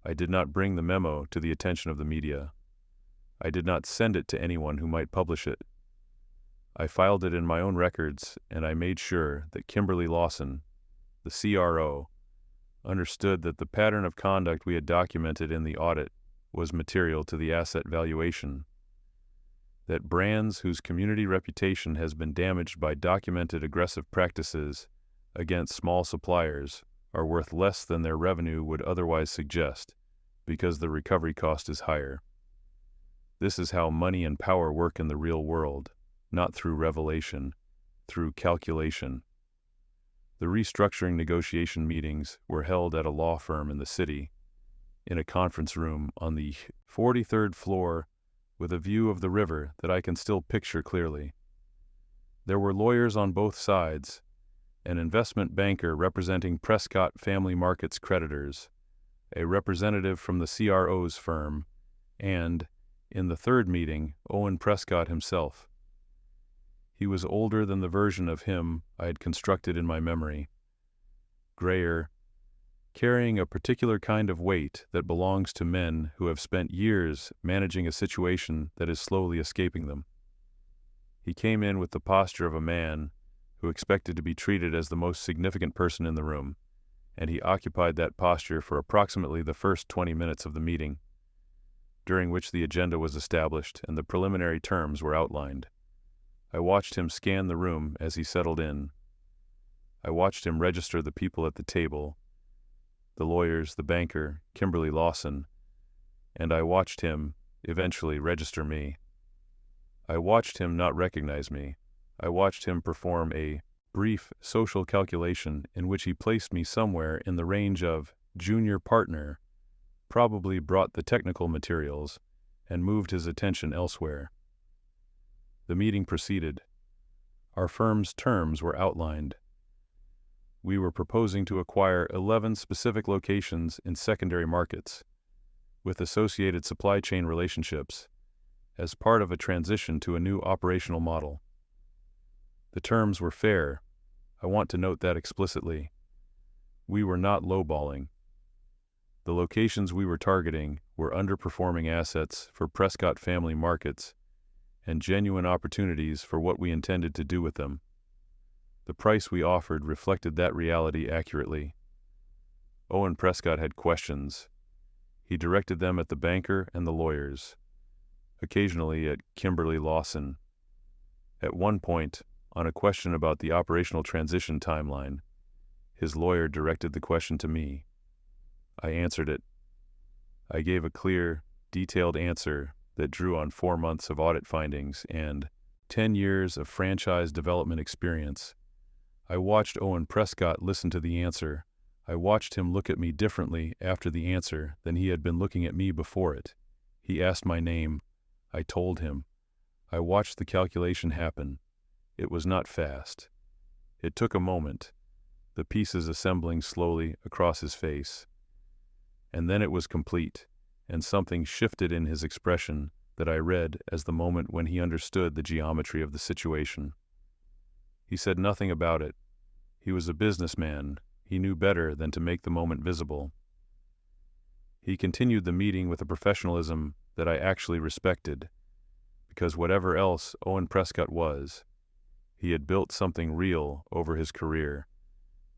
I did not bring the memo to the attention of the media. I did not send it to anyone who might publish it. I filed it in my own records, and I made sure that Kimberly Lawson, the CRO, understood that the pattern of conduct we had documented in the audit was material to the asset valuation, that brands whose community reputation has been damaged by documented aggressive practices against small suppliers are worth less than their revenue would otherwise suggest, because the recovery cost is higher. This is how money and power work in the real world, not through revelation, through calculation. The restructuring negotiation meetings were held at a law firm in the city, in a conference room on the 43rd floor with a view of the river that I can still picture clearly. There were lawyers on both sides, an investment banker representing Prescott Family Markets creditors, a representative from the CRO's firm, and, in the third meeting, Owen Prescott himself. He was older than the version of him I had constructed in my memory, grayer, carrying a particular kind of weight that belongs to men who have spent years managing a situation that is slowly escaping them. He came in with the posture of a man who expected to be treated as the most significant person in the room, and he occupied that posture for approximately the first 20 minutes of the meeting, during which the agenda was established and the preliminary terms were outlined. I watched him scan the room as he settled in. I watched him register the people at the table, the lawyers, the banker, Kimberly Lawson, and I watched him, eventually, register me. I watched him not recognize me. I watched him perform a brief social calculation in which he placed me somewhere in the range of junior partner, probably brought the technical materials and moved his attention elsewhere. The meeting proceeded. Our firm's terms were outlined. We were proposing to acquire 11 specific locations in secondary markets, with associated supply chain relationships, as part of a transition to a new operational model. The terms were fair. I want to note that explicitly. We were not lowballing. The locations we were targeting were underperforming assets for Prescott family markets and genuine opportunities for what we intended to do with them. The price we offered reflected that reality accurately. Owen Prescott had questions. He directed them at the banker and the lawyers, occasionally at Kimberly Lawson. At one point, on a question about the operational transition timeline, his lawyer directed the question to me. I answered it. I gave a clear, detailed answer that drew on 4 months of audit findings and 10 years of franchise development experience. I watched Owen Prescott listen to the answer. I watched him look at me differently after the answer than he had been looking at me before it. He asked my name. I told him. I watched the calculation happen. It was not fast. It took a moment, the pieces assembling slowly across his face. And then it was complete, and something shifted in his expression that I read as the moment when he understood the geometry of the situation. He said nothing about it. He was a businessman. He knew better than to make the moment visible. He continued the meeting with a professionalism that I actually respected, because whatever else Owen Prescott was, he had built something real over his career,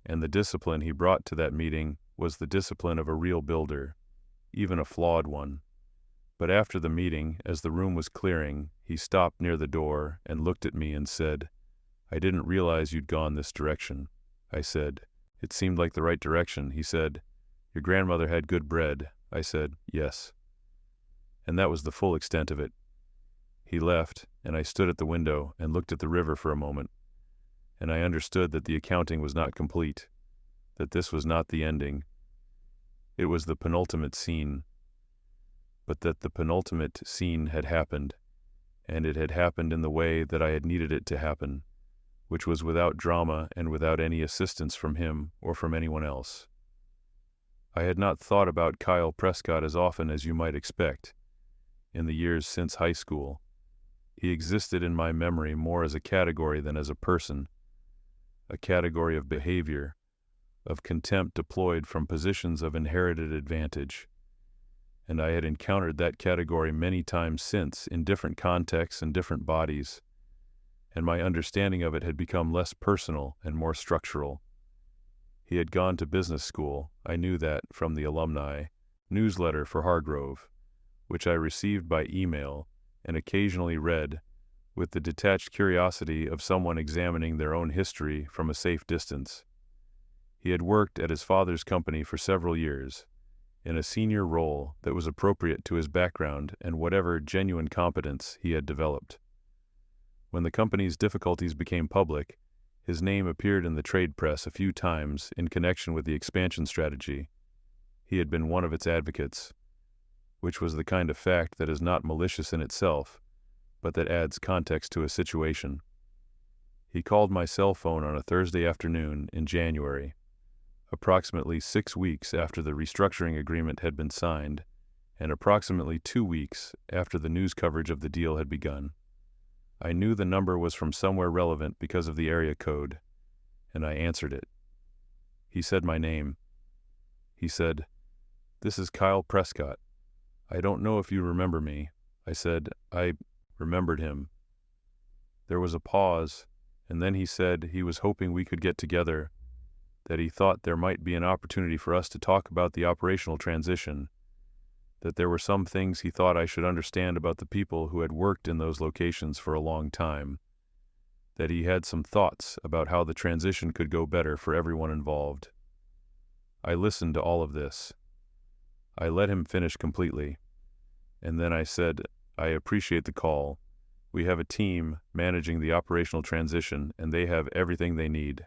and the discipline he brought to that meeting was the discipline of a real builder, even a flawed one. But after the meeting, as the room was clearing, he stopped near the door and looked at me and said, "I didn't realize you'd gone this direction." I said, "It seemed like the right direction." He said, "Your grandmother had good bread." I said, "Yes." And that was the full extent of it. He left, and I stood at the window and looked at the river for a moment, and I understood that the accounting was not complete, that this was not the ending. It was the penultimate scene, but that the penultimate scene had happened, and it had happened in the way that I had needed it to happen, which was without drama and without any assistance from him or from anyone else. I had not thought about Kyle Prescott as often as you might expect in the years since high school. He existed in my memory more as a category than as a person, a category of behavior, of contempt deployed from positions of inherited advantage. And I had encountered that category many times since in different contexts and different bodies, and my understanding of it had become less personal and more structural. He had gone to business school. I knew that from the alumni newsletter for Hargrove, which I received by email and occasionally read with the detached curiosity of someone examining their own history from a safe distance. He had worked at his father's company for several years, in a senior role that was appropriate to his background and whatever genuine competence he had developed. When the company's difficulties became public, his name appeared in the trade press a few times in connection with the expansion strategy. He had been one of its advocates, which was the kind of fact that is not malicious in itself, but that adds context to a situation. He called my cell phone on a Thursday afternoon in January, approximately 6 weeks after the restructuring agreement had been signed, and approximately 2 weeks after the news coverage of the deal had begun. I knew the number was from somewhere relevant because of the area code, and I answered it. He said my name. He said, "This is Kyle Prescott. I don't know if you remember me." I said, I remembered him. There was a pause, and then he said he was hoping we could get together, that he thought there might be an opportunity for us to talk about the operational transition, that there were some things he thought I should understand about the people who had worked in those locations for a long time, that he had some thoughts about how the transition could go better for everyone involved. I listened to all of this. I let him finish completely, and then I said, "I appreciate the call. We have a team managing the operational transition, and they have everything they need.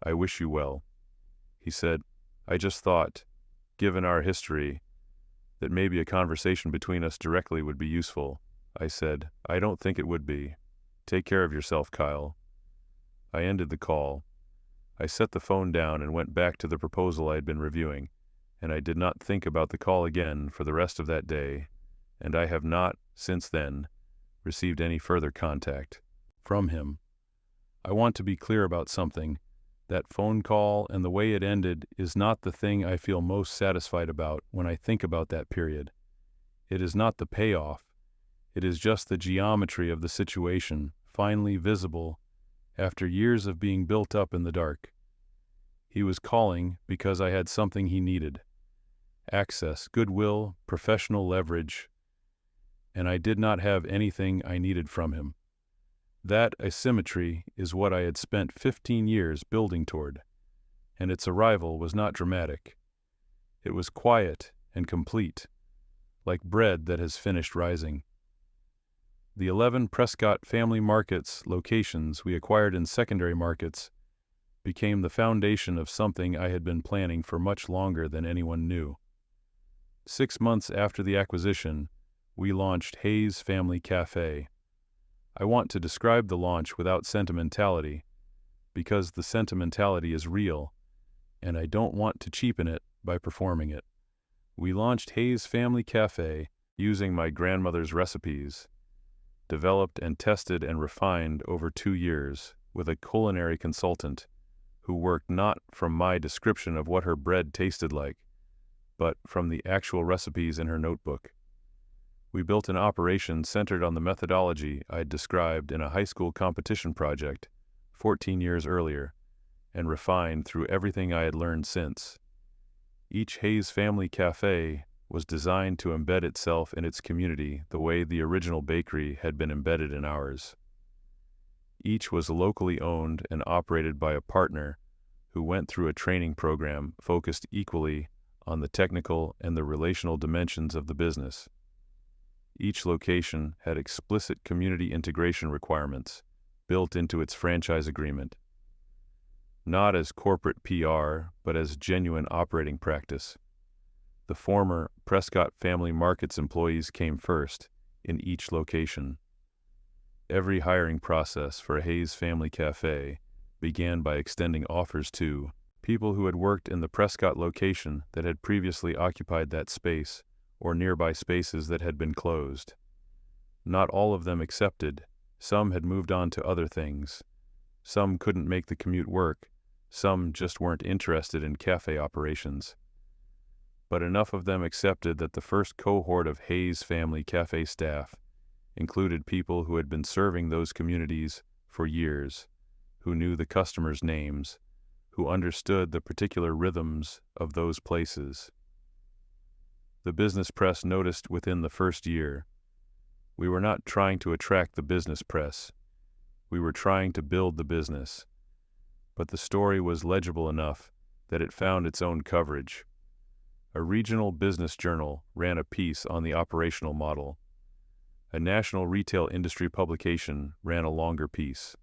I wish you well." He said, "I just thought, given our history, that maybe a conversation between us directly would be useful." I said, "I don't think it would be. Take care of yourself, Kyle." I ended the call. I set the phone down and went back to the proposal I had been reviewing, and I did not think about the call again for the rest of that day, and I have not, since then, received any further contact from him. I want to be clear about something. That phone call and the way it ended is not the thing I feel most satisfied about when I think about that period. It is not the payoff. It is just the geometry of the situation, finally visible after years of being built up in the dark. He was calling because I had something he needed: access, goodwill, professional leverage, and I did not have anything I needed from him. That asymmetry is what I had spent 15 years building toward, and its arrival was not dramatic. It was quiet and complete, like bread that has finished rising. The 11 Prescott Family Markets locations we acquired in secondary markets became the foundation of something I had been planning for much longer than anyone knew. 6 months after the acquisition, we launched Hayes Family Cafe. I want to describe the launch without sentimentality, because the sentimentality is real, and I don't want to cheapen it by performing it. We launched Hayes Family Cafe using my grandmother's recipes, developed and tested and refined over 2 years with a culinary consultant who worked not from my description of what her bread tasted like, but from the actual recipes in her notebook. We built an operation centered on the methodology I'd described in a high school competition project 14 years earlier, and refined through everything I had learned since. Each Hayes Family Cafe was designed to embed itself in its community the way the original bakery had been embedded in ours. Each was locally owned and operated by a partner who went through a training program focused equally on the technical and the relational dimensions of the business. Each location had explicit community integration requirements built into its franchise agreement, not as corporate PR, but as genuine operating practice. The former Prescott Family Markets employees came first in each location. Every hiring process for Hayes Family Cafe began by extending offers to people who had worked in the Prescott location that had previously occupied that space or nearby spaces that had been closed. Not all of them accepted. Some had moved on to other things. Some couldn't make the commute work. Some just weren't interested in cafe operations. But enough of them accepted that the first cohort of Hayes Family Cafe staff included people who had been serving those communities for years, who knew the customers' names, who understood the particular rhythms of those places. The business press noticed within the first year. We were not trying to attract the business press. We were trying to build the business. But the story was legible enough that it found its own coverage. A regional business journal ran a piece on the operational model. A national retail industry publication ran a longer piece.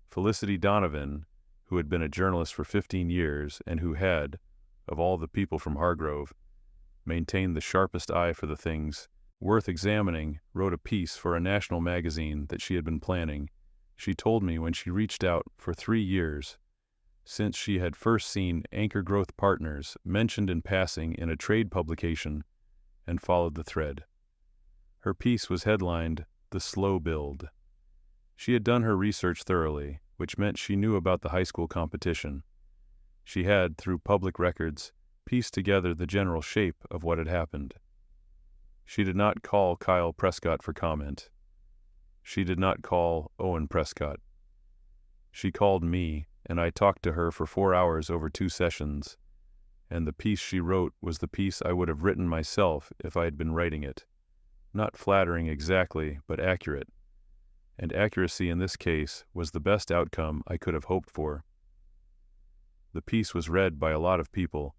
Felicity Donovan, who had been a journalist for 15 years and who had, of all the people from Hargrove, maintained the sharpest eye for the things worth examining, wrote a piece for a national magazine that she had been planning. She told me when she reached out for 3 years, since she had first seen Anchor Growth Partners mentioned in passing in a trade publication, and followed the thread. Her piece was headlined, "The Slow Build." She had done her research thoroughly, which meant she knew about the high school competition. She had, through public records, pieced together the general shape of what had happened. She did not call Kyle Prescott for comment. She did not call Owen Prescott. She called me, and I talked to her for 4 hours over 2 sessions, and the piece she wrote was the piece I would have written myself if I had been writing it. Not flattering exactly, but accurate. And accuracy in this case was the best outcome I could have hoped for. The piece was read by a lot of people.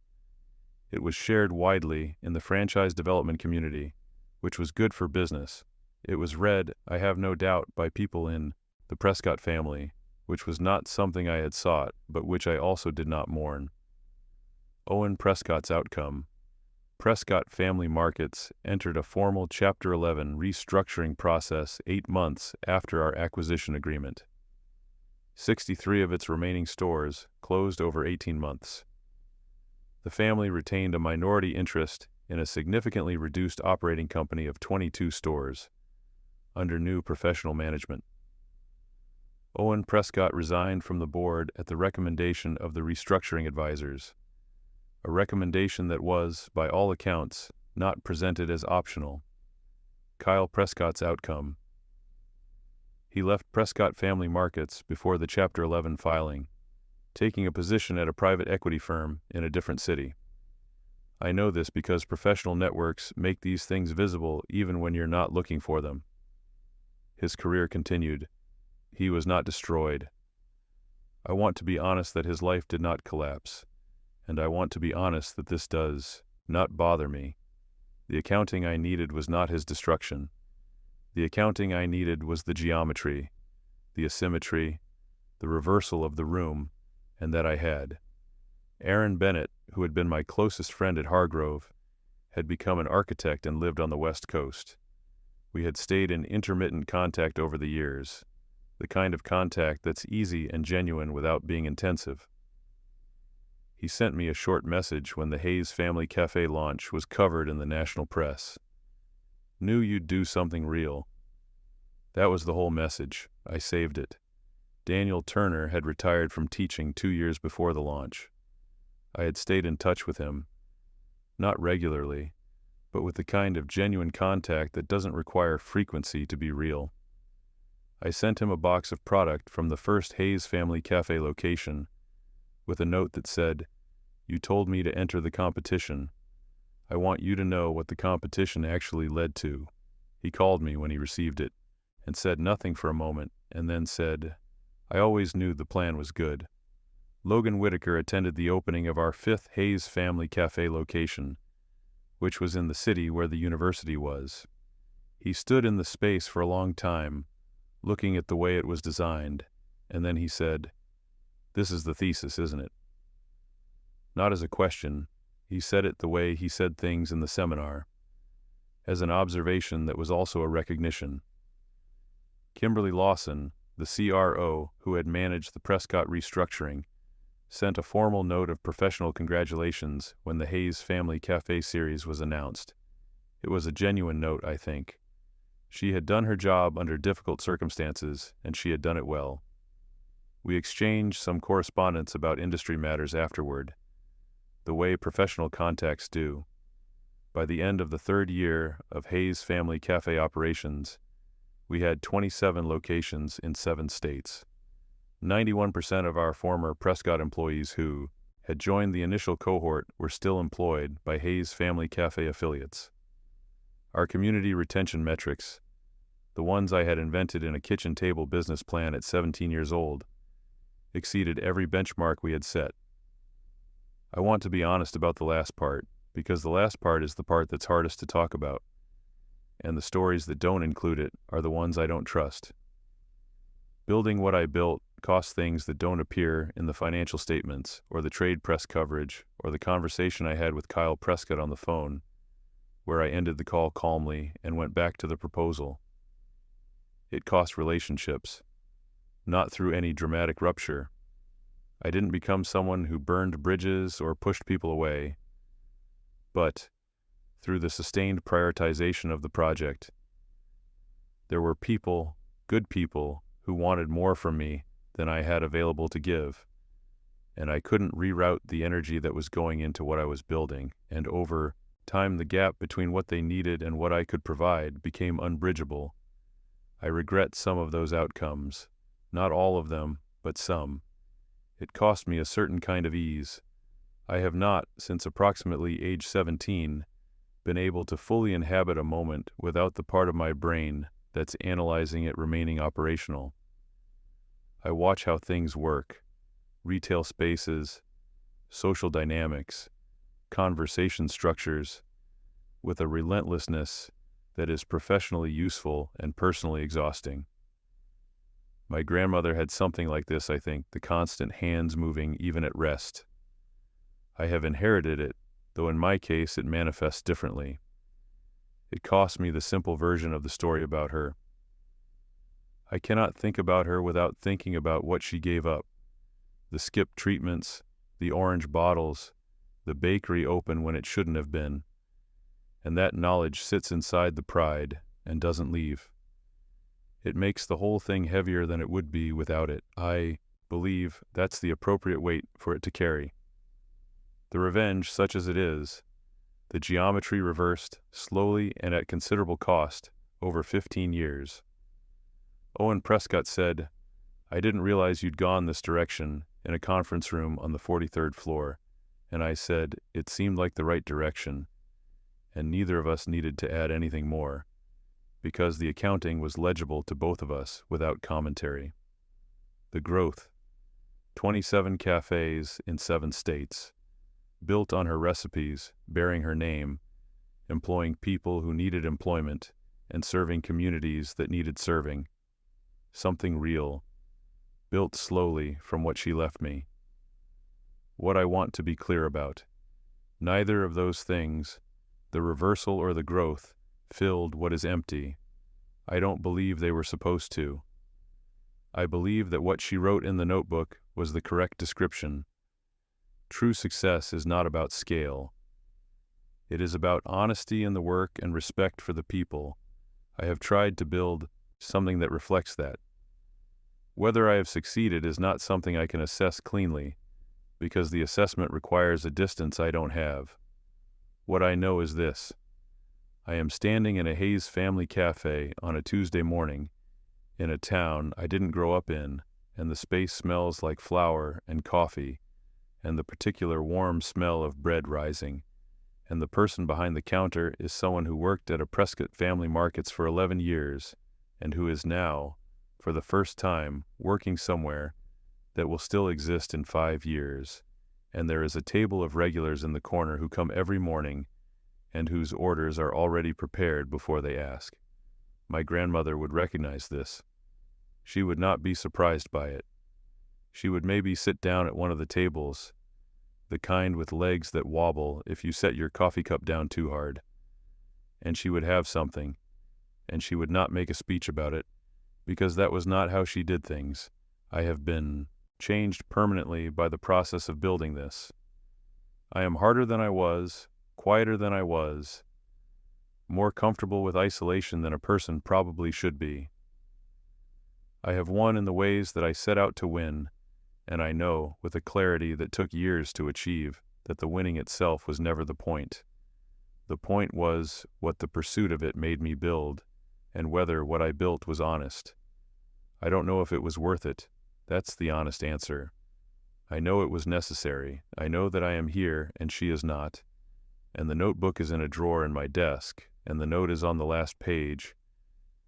It was shared widely in the franchise development community, which was good for business, It was read, I have no doubt, by people in the Prescott family, which was not something I had sought, but which I also did not mourn. Owen Prescott's outcome. Prescott Family Markets entered a formal Chapter 11 restructuring process 8 months after our acquisition agreement. 63 of its remaining stores closed over 18 months. The family retained a minority interest in a significantly reduced operating company of 22 stores, under new professional management. Owen Prescott resigned from the board at the recommendation of the restructuring advisors, a recommendation that was, by all accounts, not presented as optional. Kyle Prescott's outcome. He left Prescott Family Markets before the Chapter 11 filing, taking a position at a private equity firm in a different city. I know this because professional networks make these things visible even when you're not looking for them. His career continued. He was not destroyed. I want to be honest that his life did not collapse, and I want to be honest that this does not bother me. The accounting I needed was not his destruction. The accounting I needed was the geometry, the asymmetry, the reversal of the room, and that I had. Aaron Bennett, who had been my closest friend at Hargrove, had become an architect and lived on the West Coast. We had stayed in intermittent contact over the years, the kind of contact that's easy and genuine without being intensive. He sent me a short message when the Hayes Family Cafe launch was covered in the national press. Knew you'd do something real. That was the whole message. I saved it. Daniel Turner had retired from teaching 2 years before the launch. I had stayed in touch with him, not regularly, but with the kind of genuine contact that doesn't require frequency to be real. I sent him a box of product from the first Hayes Family Cafe location, with a note that said, "You told me to enter the competition. I want you to know what the competition actually led to." He called me when he received it, and said nothing for a moment, and then said, "I always knew the plan was good." Logan Whitaker attended the opening of our 5th Hayes Family Cafe location, which was in the city where the university was. He stood in the space for a long time, looking at the way it was designed, and then he said, "This is the thesis, isn't it?" Not as a question, he said it the way he said things in the seminar, as an observation that was also a recognition. Kimberly Lawson, the CRO who had managed the Prescott restructuring, sent a formal note of professional congratulations when the Hayes Family Cafe series was announced. It was a genuine note, I think. She had done her job under difficult circumstances, and she had done it well. We exchanged some correspondence about industry matters afterward, the way professional contacts do. By the end of the 3rd year of Hayes Family Cafe operations, we had 27 locations in 7 states. 91% of our former Prescott employees who had joined the initial cohort were still employed by Hayes Family Cafe affiliates. Our community retention metrics, the ones I had invented in a kitchen table business plan at 17 years old, exceeded every benchmark we had set. I want to be honest about the last part, because the last part is the part that's hardest to talk about, and the stories that don't include it are the ones I don't trust. Building what I built cost things that don't appear in the financial statements, or the trade press coverage, or the conversation I had with Kyle Prescott on the phone, where I ended the call calmly and went back to the proposal. It cost relationships, not through any dramatic rupture. I didn't become someone who burned bridges or pushed people away, but through the sustained prioritization of the project. There were people, good people, who wanted more from me than I had available to give, and I couldn't reroute the energy that was going into what I was building, and over time the gap between what they needed and what I could provide became unbridgeable. I regret some of those outcomes, not all of them, but some. It cost me a certain kind of ease. I have not, since approximately age 17, been able to fully inhabit a moment without the part of my brain that's analyzing it remaining operational. I watch how things work, retail spaces, social dynamics, conversation structures, with a relentlessness that is professionally useful and personally exhausting. My grandmother had something like this, I think, the constant hands moving even at rest. I have inherited it, though in my case it manifests differently. It cost me the simple version of the story about her. I cannot think about her without thinking about what she gave up. The skip treatments, the orange bottles, the bakery open when it shouldn't have been. And that knowledge sits inside the pride and doesn't leave. It makes the whole thing heavier than it would be without it. I believe that's the appropriate weight for it to carry. The revenge, such as it is, the geometry reversed, slowly and at considerable cost, over 15 years. Owen Prescott said, "I didn't realize you'd gone this direction," in a conference room on the 43rd floor, and I said, it seemed like the right direction, and neither of us needed to add anything more, because the accounting was legible to both of us without commentary. The growth, 27 cafes in 7 states, built on her recipes, bearing her name, employing people who needed employment, and serving communities that needed serving. Something real, built slowly from what she left me. What I want to be clear about, neither of those things, the reversal or the growth, filled what is empty. I don't believe they were supposed to. I believe that what she wrote in the notebook was the correct description. True success is not about scale. It is about honesty in the work and respect for the people. I have tried to build something that reflects that. Whether I have succeeded is not something I can assess cleanly, because the assessment requires a distance I don't have. What I know is this. I am standing in a Hayes family cafe on a Tuesday morning in a town I didn't grow up in, and the space smells like flour and coffee, and the particular warm smell of bread rising, and the person behind the counter is someone who worked at a Prescott Family Markets for 11 years, and who is now, for the first time, working somewhere that will still exist in 5 years, and there is a table of regulars in the corner who come every morning and whose orders are already prepared before they ask. My grandmother would recognize this. She would not be surprised by it. She would maybe sit down at one of the tables, the kind with legs that wobble if you set your coffee cup down too hard, and she would have something, and she would not make a speech about it, because that was not how she did things. I have been changed permanently by the process of building this. I am harder than I was, quieter than I was, more comfortable with isolation than a person probably should be. I have won in the ways that I set out to win, and I know, with a clarity that took years to achieve, that the winning itself was never the point. The point was what the pursuit of it made me build, and whether what I built was honest. I don't know if it was worth it. That's the honest answer. I know it was necessary. I know that I am here and she is not. And the notebook is in a drawer in my desk, and the note is on the last page,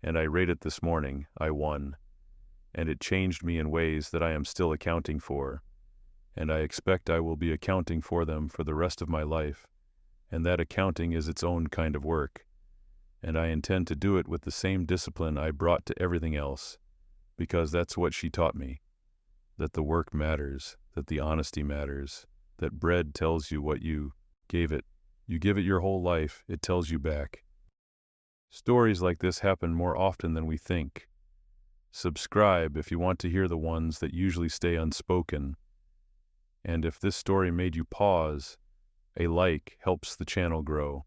and I read it this morning. I won. And it changed me in ways that I am still accounting for, and I expect I will be accounting for them for the rest of my life, and that accounting is its own kind of work, and I intend to do it with the same discipline I brought to everything else, because that's what she taught me, that the work matters, that the honesty matters, that bread tells you what you gave it. You give it your whole life, it tells you back. Stories like this happen more often than we think. Subscribe if you want to hear the ones that usually stay unspoken. And if this story made you pause, a like helps the channel grow.